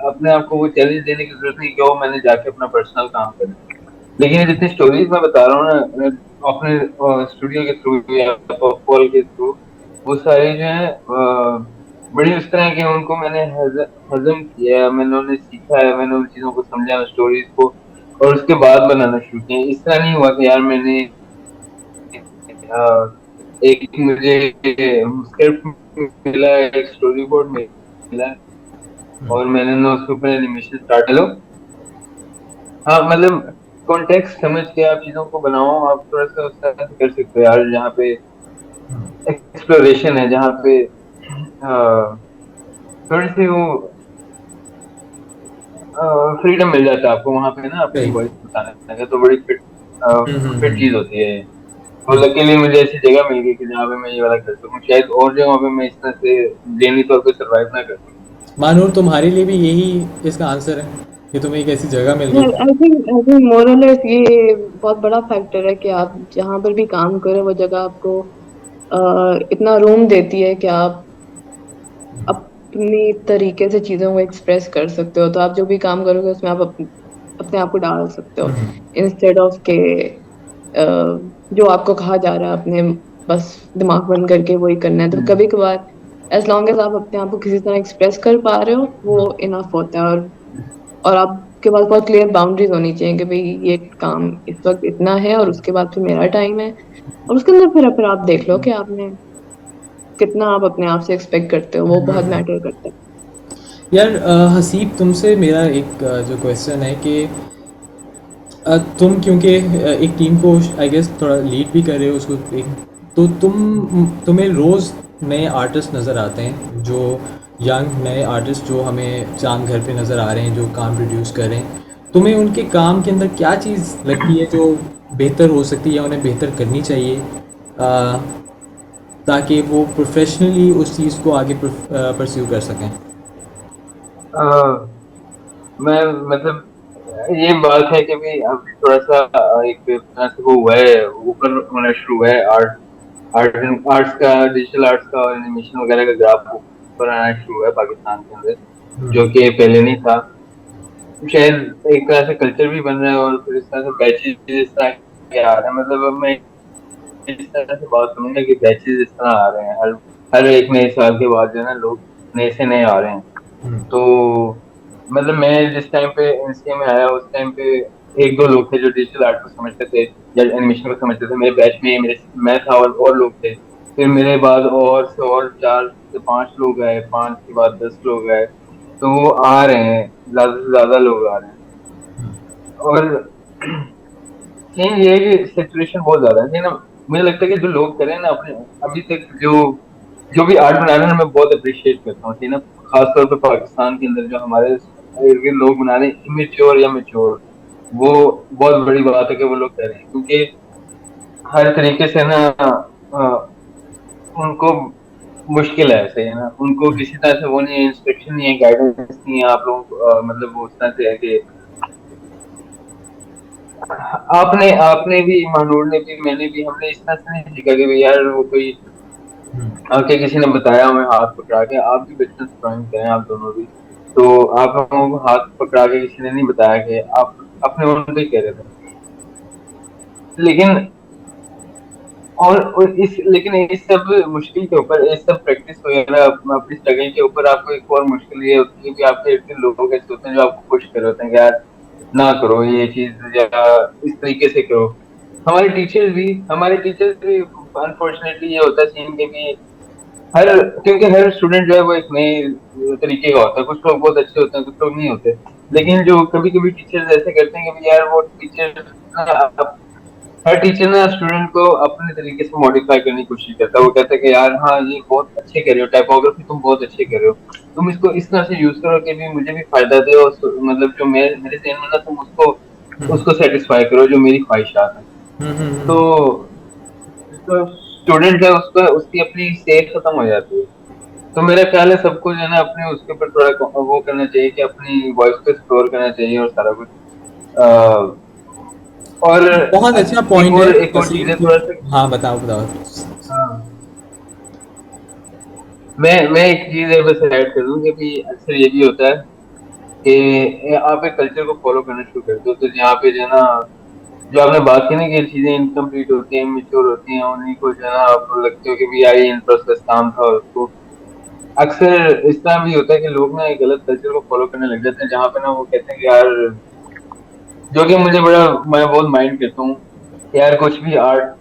अपने आप को वो चैलेंज देने की जरूरत नहीं कि वो मैंने जाके अपना पर्सनल काम करना। लेकिन ये जितनी स्टोरीज मैं बता रहा हूँ ना अपने स्टूडियो के थ्रू या कॉल के थ्रू, वो सारी जो है बड़ी उस तरह की उनको मैंने हजम किया है, मैंने उन्हें सीखा है, मैंने उन चीजों को समझा स्टोरीज को, और उसके बाद बनाना शुरू किया। इस तरह नहीं हुआ कि यार मैंने अ, एक मुझे स्क्रिप्ट मिला, एक स्टोरी बोर्ड मिला, और मैंने ना उसके ऊपर एनिमेशन स्टार्ट। हेलो, हाँ मतलब कॉन्टेक्स्ट समझ के आप चीजों को बनाओ, आप थोड़ा सा उस तरह से कर सकते हो यार, जहाँ पे एक्सप्लोरेशन है, जहाँ पे थोड़ी सी वो फ्रीडम मिल जाता है आपको वहां पे ना अपनी सही। वॉइस बताने का, तो बड़ी फिट फिट हम्म। चीज होती है। और लकीली मुझे ऐसी जगह मिल गई कि जहाँ पे मैं ये वाला कर सकूँ, शायद और जगहों पे मैं इस तरह से जेनली तौर पे सर्वाइव ना कर सकूँ। मानूर, तुम्हारे लिए भी यही इसका आंसर है कि तुम्हें एक ऐसी जगह मिल गई? आई थिंक मोर और लेस ये बहुत बड़ा फैक्टर है कि आप जहाँ पर भी काम करें वो जगह आपको इतना रूम देती है कि आप अपनी तरीके से चीजों को एक्सप्रेस कर सकते हो, तो आप जो भी काम करोगे उसमें आप अपने आप को डाल सकते हो, इंस्टेड ऑफ के जो आपको कहा जा रहा है अपने बस दिमाग बंद करके वही करना है। तो कभी कभार एज लॉन्ग एज आप अपने आप को किसी तरह एक्सप्रेस कर पा रहे हो वो इनफ होता है। और आपके पास बहुत क्लियर बाउंड्रीज होनी चाहिए कि भाई ये काम इस वक्त इतना है और उसके बाद फिर मेरा टाइम है, और उसके अंदर फिर आप देख लो कि आपने कितना आप अपने आप से एक्सपेक्ट करते हो, वो बहुत मैटर करता है। यार हसीब, तुमसे मेरा एक जो क्वेश्चन है कि तुम क्योंकि एक टीम को आई गेस थोड़ा लीड भी कर रहे हो उसको एक, तो तुम्हें रोज़ नए आर्टिस्ट नज़र आते हैं, जो यंग नए आर्टिस्ट जो हमें चांद घर पे नज़र आ रहे हैं, जो काम प्रोड्यूस कर रहे हैं। तुम्हें उनके काम के अंदर क्या चीज़ लगती है जो बेहतर हो सकती है या उन्हें बेहतर करनी चाहिए, ताकि वो प्रोफेशनली उस चीज़ को आगे परस्यू कर सकें? अ, मैं मतलब ये बात है कि भी अभी थोड़ा सा एक तरह से वो हुआ है, ऊपर होना शुरू हुआ है आर्ट, आर्ट्स का, डिजिटल आर्ट्स का और एनिमेशन वगैरह का ग्राफ ऊपर आना शुरू हुआ है पाकिस्तान के अंदर, जो कि पहले नहीं था। शायद एक तरह से कल्चर भी बन रहा है, और फिर इस तरह से बैचेज इस तरह के आ रहे हैं। मतलब अब मैं इस तरह से बात करूंगा कि बैचेज इस तरह आ रहे हैं, हर हर एक नए साल के बाद जो है ना, लोग नए से नए आ रहे हैं। तो मतलब मैं जिस टाइम पे एनसीए में आया उस टाइम पे एक दो लोग थे जो डिजिटल आर्ट को समझते थे या एनिमेशन को समझते थे। मेरे बैच में मेरे मैं था और लोग थे। फिर मेरे बाद और से और 4 से 5 लोग आए, 5 के बाद 10 लोग आए। तो वो आ रहे हैं, ज्यादा से ज्यादा लोग आ रहे हैं। और चेंज ये है कि सेचुरेशन बहुत ज्यादा है ना। मुझे लगता है कि जो लोग कर रहे हैं ना अपने अभी तक, जो जो भी आर्ट बना रहे हैं ना, मैं बहुत अप्रिशिएट करता हूँ, ठीक है ना। खासतौर पर पाकिस्तान के अंदर जो हमारे इर्द गिर्द लोग बना रहे हैं इमेच्योर या मेच्योर, वो बहुत बड़ी बात है कि वो लोग कर रहे हैं, क्योंकि हर तरीके से ना उनको मुश्किल है, सही है ना। उनको किसी तरह से वो नहीं है, इंस्ट्रक्शन नहीं है, गाइडेंस नहीं है आप लोगों को। मतलब वो उस तरह से है कि आपने आपने भी, महानूर ने भी, मैंने भी, हमने इस तरह से नहीं सीखा कि भाई यार वो कोई आके किसी ने बताया हमें हाथ पकड़ा के। आप भी बचपन से ड्राइंग करें, आप दोनों भी। तो आप लोगों को हाथ पकड़ा के किसी ने नहीं बताया कि आप अपने मन पे कह रहे थे। लेकिन और इस लेकिन इस सब मुश्किल के ऊपर, इस सब प्रैक्टिस वगैरह अपनी स्ट्रगल के ऊपर, आपको एक और मुश्किल ये होती है कि आपके इर्द गिर्द लोग ऐसे होते हैं जो आपको पुश कर रहे होते हैं कि यार ना करो ये चीज, या इस तरीके से करो। हमारे टीचर्स भी अनफॉर्चुनेटली ये होता है सीन के भी, हर क्योंकि हर स्टूडेंट जो है वो एक नए तरीके का होता है। कुछ लोग बहुत अच्छे होते हैं, कुछ लोग नहीं होते। लेकिन जो कभी कभी टीचर्स ऐसे करते हैं कि भाई यार वो टीचर, हर टीचर ना स्टूडेंट को अपने तरीके से मॉडिफाई करने की कोशिश करता है। वो कहता है कि यार हाँ ये बहुत अच्छे कर रहे हो, टाइपोग्राफी तुम बहुत अच्छे कर रहे हो, तुम इसको इस तरह से यूज करो कि भी मुझे भी फायदा दे, और मतलब जो मैं मेरे ज़हन में ना, तुम उसको उसको सेटिस्फाई करो जो मेरी ख्वाहिशात हैं। तो जो स्टूडेंट है उसको उसकी अपनी सेहत खत्म हो जाती है। तो मेरा ख्याल है सबको जो है ना अपने उसके ऊपर थोड़ा वो करना चाहिए कि अपनी वॉइस को एक्सप्लोर करना चाहिए और सारा कुछ। अ, और बहुत अच्छा पॉइंट है एक और चीज वसीम, है तुम। थोड़ा सा। हाँ, बताओ बताओ। हाँ, मैं एक चीज है बस ऐड कर दूं कि भी अक्सर ये भी होता है कि आप एक कल्चर को फॉलो करना शुरू कर दो, तो यहाँ पे जो है ना, जो आपने बात की ना कि चीजें इनकम्प्लीट होती हैं, मिच्योर होती हैं, उन्हीं को जो है ना आप लगते हो कि भी यार ये इन प्रोसेस काम था, और उसको अक्सर इस तरह भी होता है कि लोग ना एक गलत कल्चर को फॉलो करने लग जाते हैं, जहाँ पे ना वो कहते हैं कि यार, जो कि मुझे बड़ा, मैं बहुत माइंड करता हूँ कि यार कुछ भी आर्ट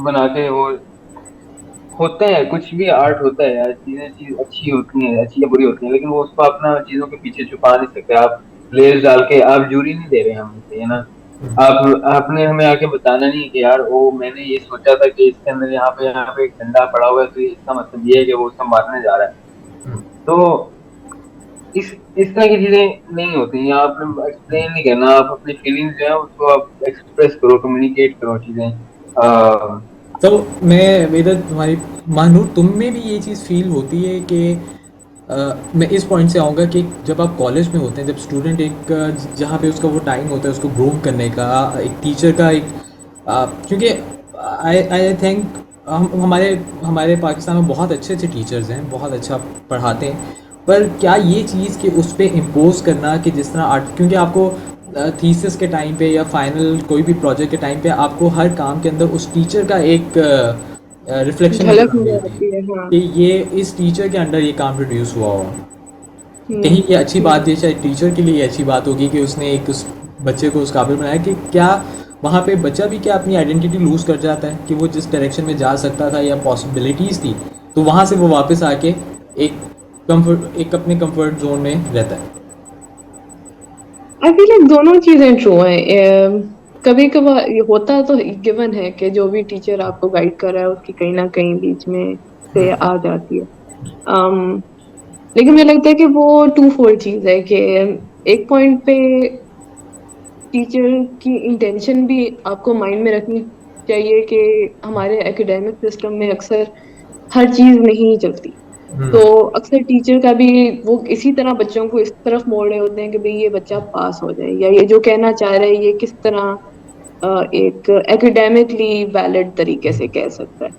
बनाते वो होते हैं, कुछ भी आर्ट होता है यार, चीजें चीज अच्छी होती हैं, अच्छी या बुरी होती हैं, लेकिन वो उसको अपना चीजों के पीछे छुपा नहीं सकते। आप लेस डाल के आप जूरी नहीं दे रहे हैं हमें, सही है ना। आप आपने हमें आके बताना नहीं कि यार वो मैंने ये सोचा था कि इसके अंदर यहाँ पे एक डंडा पड़ा हुआ है, तो इसका मतलब ये है कि वो उसको मारने जा रहा है। तो इस तरह की चीजें नहीं होती हैं। आप एक्सप्लेन नहीं करना, आप अपनी फीलिंग्स जो है उसको आप एक्सप्रेस करो, कम्युनिकेट करो चीजें। तो मैं मेरा तुम्हारी मानूर, तुम में भी ये चीज़ फील होती है कि मैं इस पॉइंट से आऊँगा कि जब आप कॉलेज में होते हैं, जब स्टूडेंट एक जहाँ पे उसका वो टाइम होता है उसको ग्रूम करने का, एक टीचर का एक क्योंकि आई आई थिंक हम हमारे हमारे पाकिस्तान में बहुत अच्छे अच्छे टीचर्स हैं, बहुत अच्छा पढ़ाते हैं। पर क्या ये चीज़ कि उस पे इम्पोज करना कि जिस तरह आर्ट, क्योंकि आपको थीसिस के टाइम पे या फाइनल कोई भी प्रोजेक्ट के टाइम पे आपको हर काम के अंदर उस टीचर का एक रिफ्लेक्शन झलक नज़र नजर मिलती है आती है, हाँ। कि ये इस टीचर के अंडर ये काम प्रोड्यूस हुआ हो। कहीं ये अच्छी हम्म। बात है, शायद टीचर के लिए ये अच्छी बात होगी कि उसने एक उस बच्चे को उस काबिल बनाया कि क्या वहाँ पे बच्चा भी क्या अपनी आइडेंटिटी लूज़ कर जाता है कि वो जिस डायरेक्शन में जा सकता था या पॉसिबिलिटीज़ थी, तो वहाँ से वो वापस आके एक कंफर्ट, एक अपने कंफर्ट जोन में रहता है। आई फील लाइक दोनों चीजें ट्रू हैं। कभी कभार ये होता तो गिवन है कि जो भी टीचर आपको गाइड कर रहा है उसकी कहीं ना कहीं बीच में से आ जाती है। um, लेकिन मुझे लगता है कि वो टू फोल्ड चीज है कि एक पॉइंट पे टीचर की इंटेंशन भी आपको माइंड में रखनी चाहिए कि हमारे एकेडमिक सिस्टम में अक्सर हर चीज नहीं चलती। तो अक्सर टीचर का भी वो इसी तरह बच्चों को इस तरफ मोड़ रहे होते हैं कि भाई ये बच्चा पास हो जाए या ये जो कहना चाह रहा है ये किस तरह एक एकेडमिकली वैलिड तरीके से कह सकता है।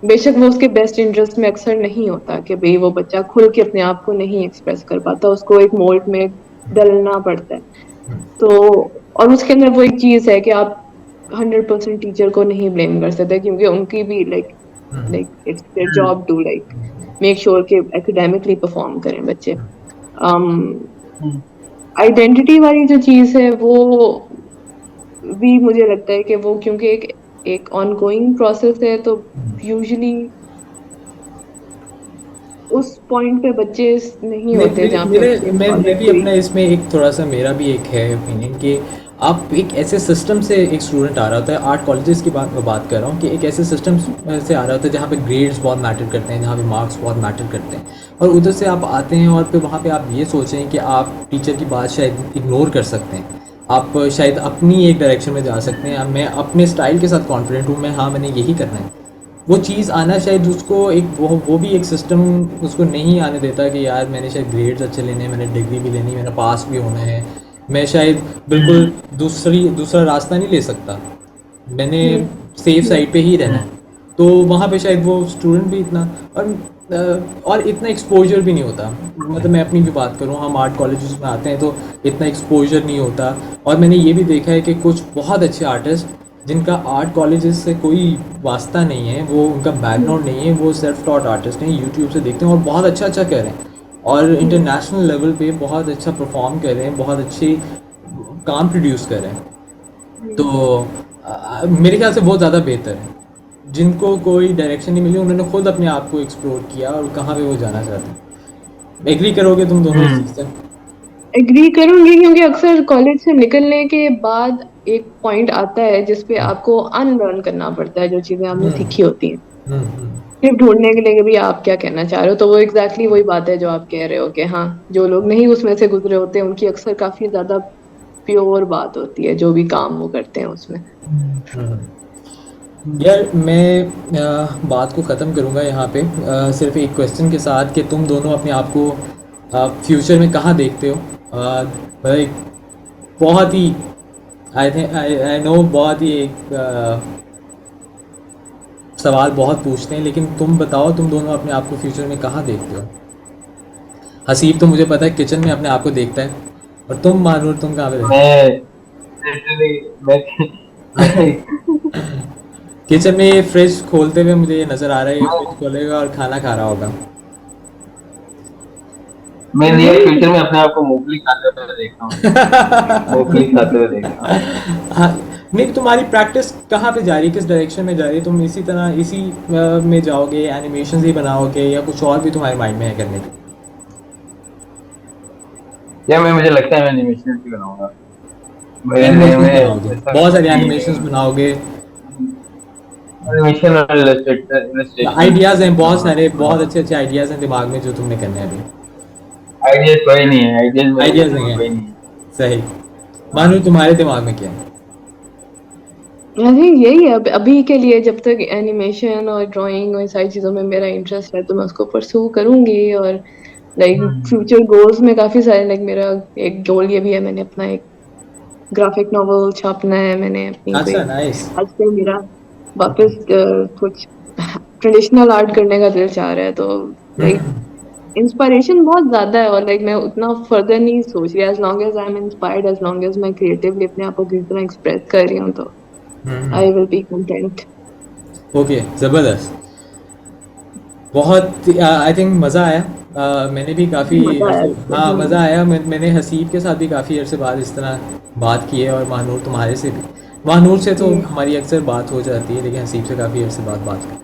बेशक वो उसके बेस्ट इंटरेस्ट में अक्सर नहीं होता कि भाई वो बच्चा खुल के अपने आप को नहीं एक्सप्रेस कर पाता, उसको एक मोल्ड में डलना पड़ता है। तो और उसके अंदर वो एक चीज है कि आप 100% टीचर को नहीं ब्लेम कर सकते क्योंकि उनकी भी like it's their job to like make sure कि एकेडमिकली परफॉर्म करें बच्चे। आइडेंटिटी वाली जो चीज है वो भी मुझे लगता है कि वो क्योंकि एक एक ऑनगोइंग प्रोसेस है तो यूजुअली उस पॉइंट पे बच्चे नहीं नहीं, होते मेरे जहाँ पे मेरे उनके मैं कॉलेज भी कोई। अपना इसमें एक थोड़ा सा, मेरा भी एक है ओपिनियन कि आप एक ऐसे सिस्टम से, एक स्टूडेंट आ रहा होता है, आर्ट कॉलेजेस की बात कर रहा हूँ, कि एक ऐसे सिस्टम से आ रहा होता है जहाँ पे ग्रेड्स बहुत मैटर करते हैं, जहाँ पे मार्क्स बहुत मैटर करते हैं, और उधर से आप आते हैं और फिर वहाँ पे आप ये सोचें कि आप टीचर की बात शायद इग्नोर कर सकते हैं, आप शायद अपनी एक डायरेक्शन में जा सकते हैं, मैं अपने स्टाइल के साथ कॉन्फिडेंट हूँ, मैं हाँ मैंने यही करना है, वो चीज़ आना शायद उसको एक वो भी एक सिस्टम उसको नहीं आने देता कि यार मैंने शायद ग्रेड्स अच्छे लेने हैं, मैंने डिग्री भी लेनी है, मैंने पास भी होना है, मैं शायद बिल्कुल दूसरा रास्ता नहीं ले सकता, मैंने हम्म। सेफ साइड पे ही रहना है। तो वहाँ पे शायद वो स्टूडेंट भी इतना और इतना एक्सपोजर भी नहीं होता, मतलब मैं अपनी भी बात करूँ, हम आर्ट कॉलेजेस में आते हैं तो इतना एक्सपोजर नहीं होता, और मैंने ये भी देखा है कि कुछ बहुत अच्छे आर्टिस्ट जिनका आर्ट कॉलेजेस से कोई वास्ता नहीं है, वो उनका बैकग्राउंड नहीं है, वो सेल्फ टॉट आर्टिस्ट हैं, यूट्यूब से देखते हैं और बहुत अच्छा अच्छा कर रहे हैं, और इंटरनेशनल लेवल पे बहुत अच्छा परफॉर्म कर रहे हैं, बहुत अच्छे काम प्रोड्यूस कर रहे हैं। तो मेरे ख्याल से बहुत ज़्यादा बेहतर है, जिनको कोई डायरेक्शन नहीं मिली उन्होंने खुद अपने आप को एक्सप्लोर किया और कहाँ पे वो जाना चाहते हैं। एग्री करोगे तुम दोनों इस चीज़ से? एग्री करूंगी क्योंकि अक्सर कॉलेज से निकलने के बाद एक पॉइंट आता है जिसपे आपको अनलर्न करना पड़ता है जो चीजें आपने सीखी होती हैं, हम्म। सिर्फ ढूंढने के लिए कि भैया आप क्या कहना चाह रहे हो। तो वो एग्जैक्टली वही बात है जो आप कह रहे हो कि हाँ, जो लोग नहीं उसमें से गुजरे होते हैं उनकी अक्सर काफी ज्यादा प्योर बात होती है जो भी काम वो करते हैं उसमें। यार मैं बात को ख़त्म करूँगा यहाँ पे, सिर्फ एक क्वेश्चन के साथ कि तुम दोनों अपने आप को फ्यूचर में कहाँ देखते हो? भाई बहुत ही, आई थिंक आई नो, बहुत ही एक सवाल बहुत पूछते हैं, लेकिन तुम बताओ तुम दोनों अपने आप को फ्यूचर में कहाँ देखते हो? हसीब तो मुझे पता है किचन में अपने आप को देखता है, और तुम मानूर तुम कहाँ पे देखते मैं literally मैं हो? किचन में ये फ्रिज खोलते हुए मुझे ये नज़र आ रहा है, ये फ्रिज खोलेगा और खाना खा रहा होगा। मैं नियर यही फ्यूचर में अपने आप को मूंगफली खाते हुए देखता हूँ। मूंगफली खाते हुए देखता हूँ। हाँ, नहीं तुम्हारी प्रैक्टिस कहाँ पे जा रही है, किस डायरेक्शन में जा रही है? तुम इसी तरह इसी में जाओगे, एनिमेशन ही बनाओगे, या कुछ और भी तुम्हारे माइंड में है करने को? या मैं मुझे लगता है मैं एनिमेशन भी बनाऊंगा। मेरे नए एनिमेशन में बनाओगे, ऐसा बहुत सारे कि एनिमेशन बनाओगे, एनिमेशन और इलस्ट्रेशन आइडियाज़ हैं बहुत सारे, बहुत अच्छे अच्छे आइडियाज़ हैं दिमाग में जो तुमने करने हैं अभी। आइडियाज कोई नहीं है, आइडियाज मेरे आइडियाज़ दिमाग नहीं में है, कोई नहीं है। सही। हाँ। मानो तुम्हारे दिमाग में क्या है? आई थिंक यही है अभी के लिए, जब तक एनिमेशन और ड्राइंग और सारी चीजों में मेरा इंटरेस्ट है तो मैं उसको परस्यू करूंगी। और लाइक फ्यूचर गोल्स में काफी सारे, लाइक मेरा एक गोल ये भी है, मैंने अपना एक ग्राफिक नॉवल छापना है, मैंने अपनी कोई अच्छा, नाइस। आजकल मेरा वापस कुछ ट्रेडिशनल आर्ट करने का दिल चाह रहा है। तो लाइक इंस्पिरेशन बहुत ज्यादा है और लाइक मैं उतना फर्दर नहीं सोच रही। As long as I am inspired, as long as मैं क्रिएटिवली अपने आप को किसी तरह एक्सप्रेस कर रही हूँ तो I will be content. Okay, ज़बरदस्त। बहुत आई थिंक मज़ा आया। मैंने भी काफ़ी मजा आया अरसे, इससे। हाँ मज़ा आया, मैंने हसीब के साथ भी काफ़ी अरसे बाद इस तरह बात की है, और महानूर तुम्हारे से भी। महानूर से तो हम्म, हमारी अक्सर बात हो जाती है, लेकिन हसीब से काफ़ी अरसे बाद बात की।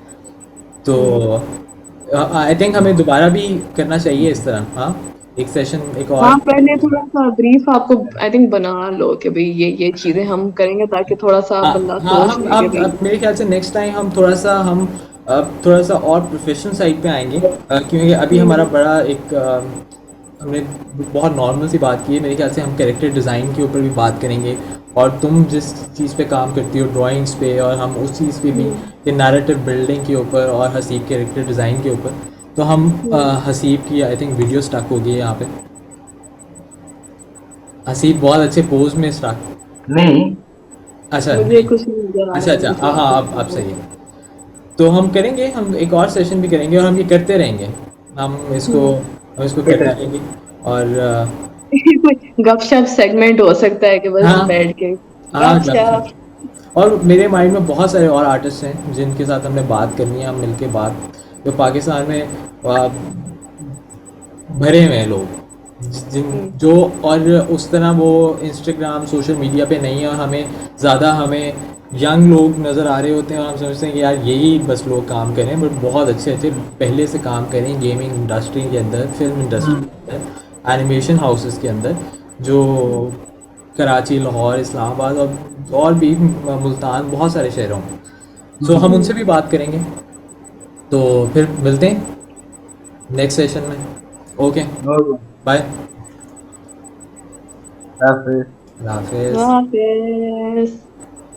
तो हम्म, आई थिंक हमें दोबारा भी करना चाहिए इस तरह, हाँ, एक सेशन एक हाँ और। पहले थोड़ा सा ब्रीफ आपको आई थिंक बना लो कि भाई ये चीजें हम करेंगे ताकि थोड़ा सा हाँ बंदा हाँ, सोच हम ले कि भाई अब मेरे ख्याल से नेक्स्ट टाइम हम थोड़ा सा थोड़ा सा और प्रोफेशनल साइड पे आएंगे, क्योंकि अभी हमारा हम्म बड़ा एक हमने बहुत नॉर्मल सी बात की है। मेरे ख्याल से हम कैरेक्टर डिज़ाइन के ऊपर भी बात करेंगे, और तुम जिस चीज़ पे काम करती हो ड्राइंग्स पे, और हम उस चीज़ पे भी, हम्म ये नैरेटिव बिल्डिंग के ऊपर और हसीब कैरेक्टर डिज़ाइन के ऊपर। तो हम हम्म हसीब की आई थिंक वीडियो स्टक हो गई है यहाँ पे। हसीब बहुत अच्छे पोज में स्टक। नहीं, अच्छा मुझे नहीं। कुछ नहीं नजर आ अच्छा रहा है अच्छा, कुछ हाँ और हाँ, कुछ अब नहीं सही है। तो हम करेंगे, हम एक और सेशन भी करेंगे, और हम ये करते रहेंगे। हम इसको हम्म हम इसको फिर करते रहेंगे। और कोई गपशप सेगमेंट हो सकता है कि बस हाँ बैठ के हाँ, गपशप। और मेरे माइंड में बहुत सारे और आर्टिस्ट हैं जिनके साथ हमने बात करनी है, हम मिलके बात, जो पाकिस्तान में भरे हुए हैं लोग, जिन हम्म जो, और उस तरह वो इंस्टाग्राम सोशल मीडिया पे नहीं है, और हमें यंग लोग नज़र आ रहे होते हैं, और हम समझते हैं कि यार यही बस लोग काम करें, बट बहुत अच्छे अच्छे पहले से काम करें गेमिंग इंडस्ट्री के अंदर, फिल्म इंडस्ट्री हम्म, के अंदर, एनिमेशन हाउसेस के अंदर, जो कराची, लाहौर, इस्लामाबाद और भी मुल्तान, बहुत सारे शहरों में। सो हम उनसे हम्म भी बात करेंगे। तो फिर मिलते हैं नेक्स्ट सेशन में। ओके, और बाय। या फिर अल्लाह हाफिज़। हाफिज।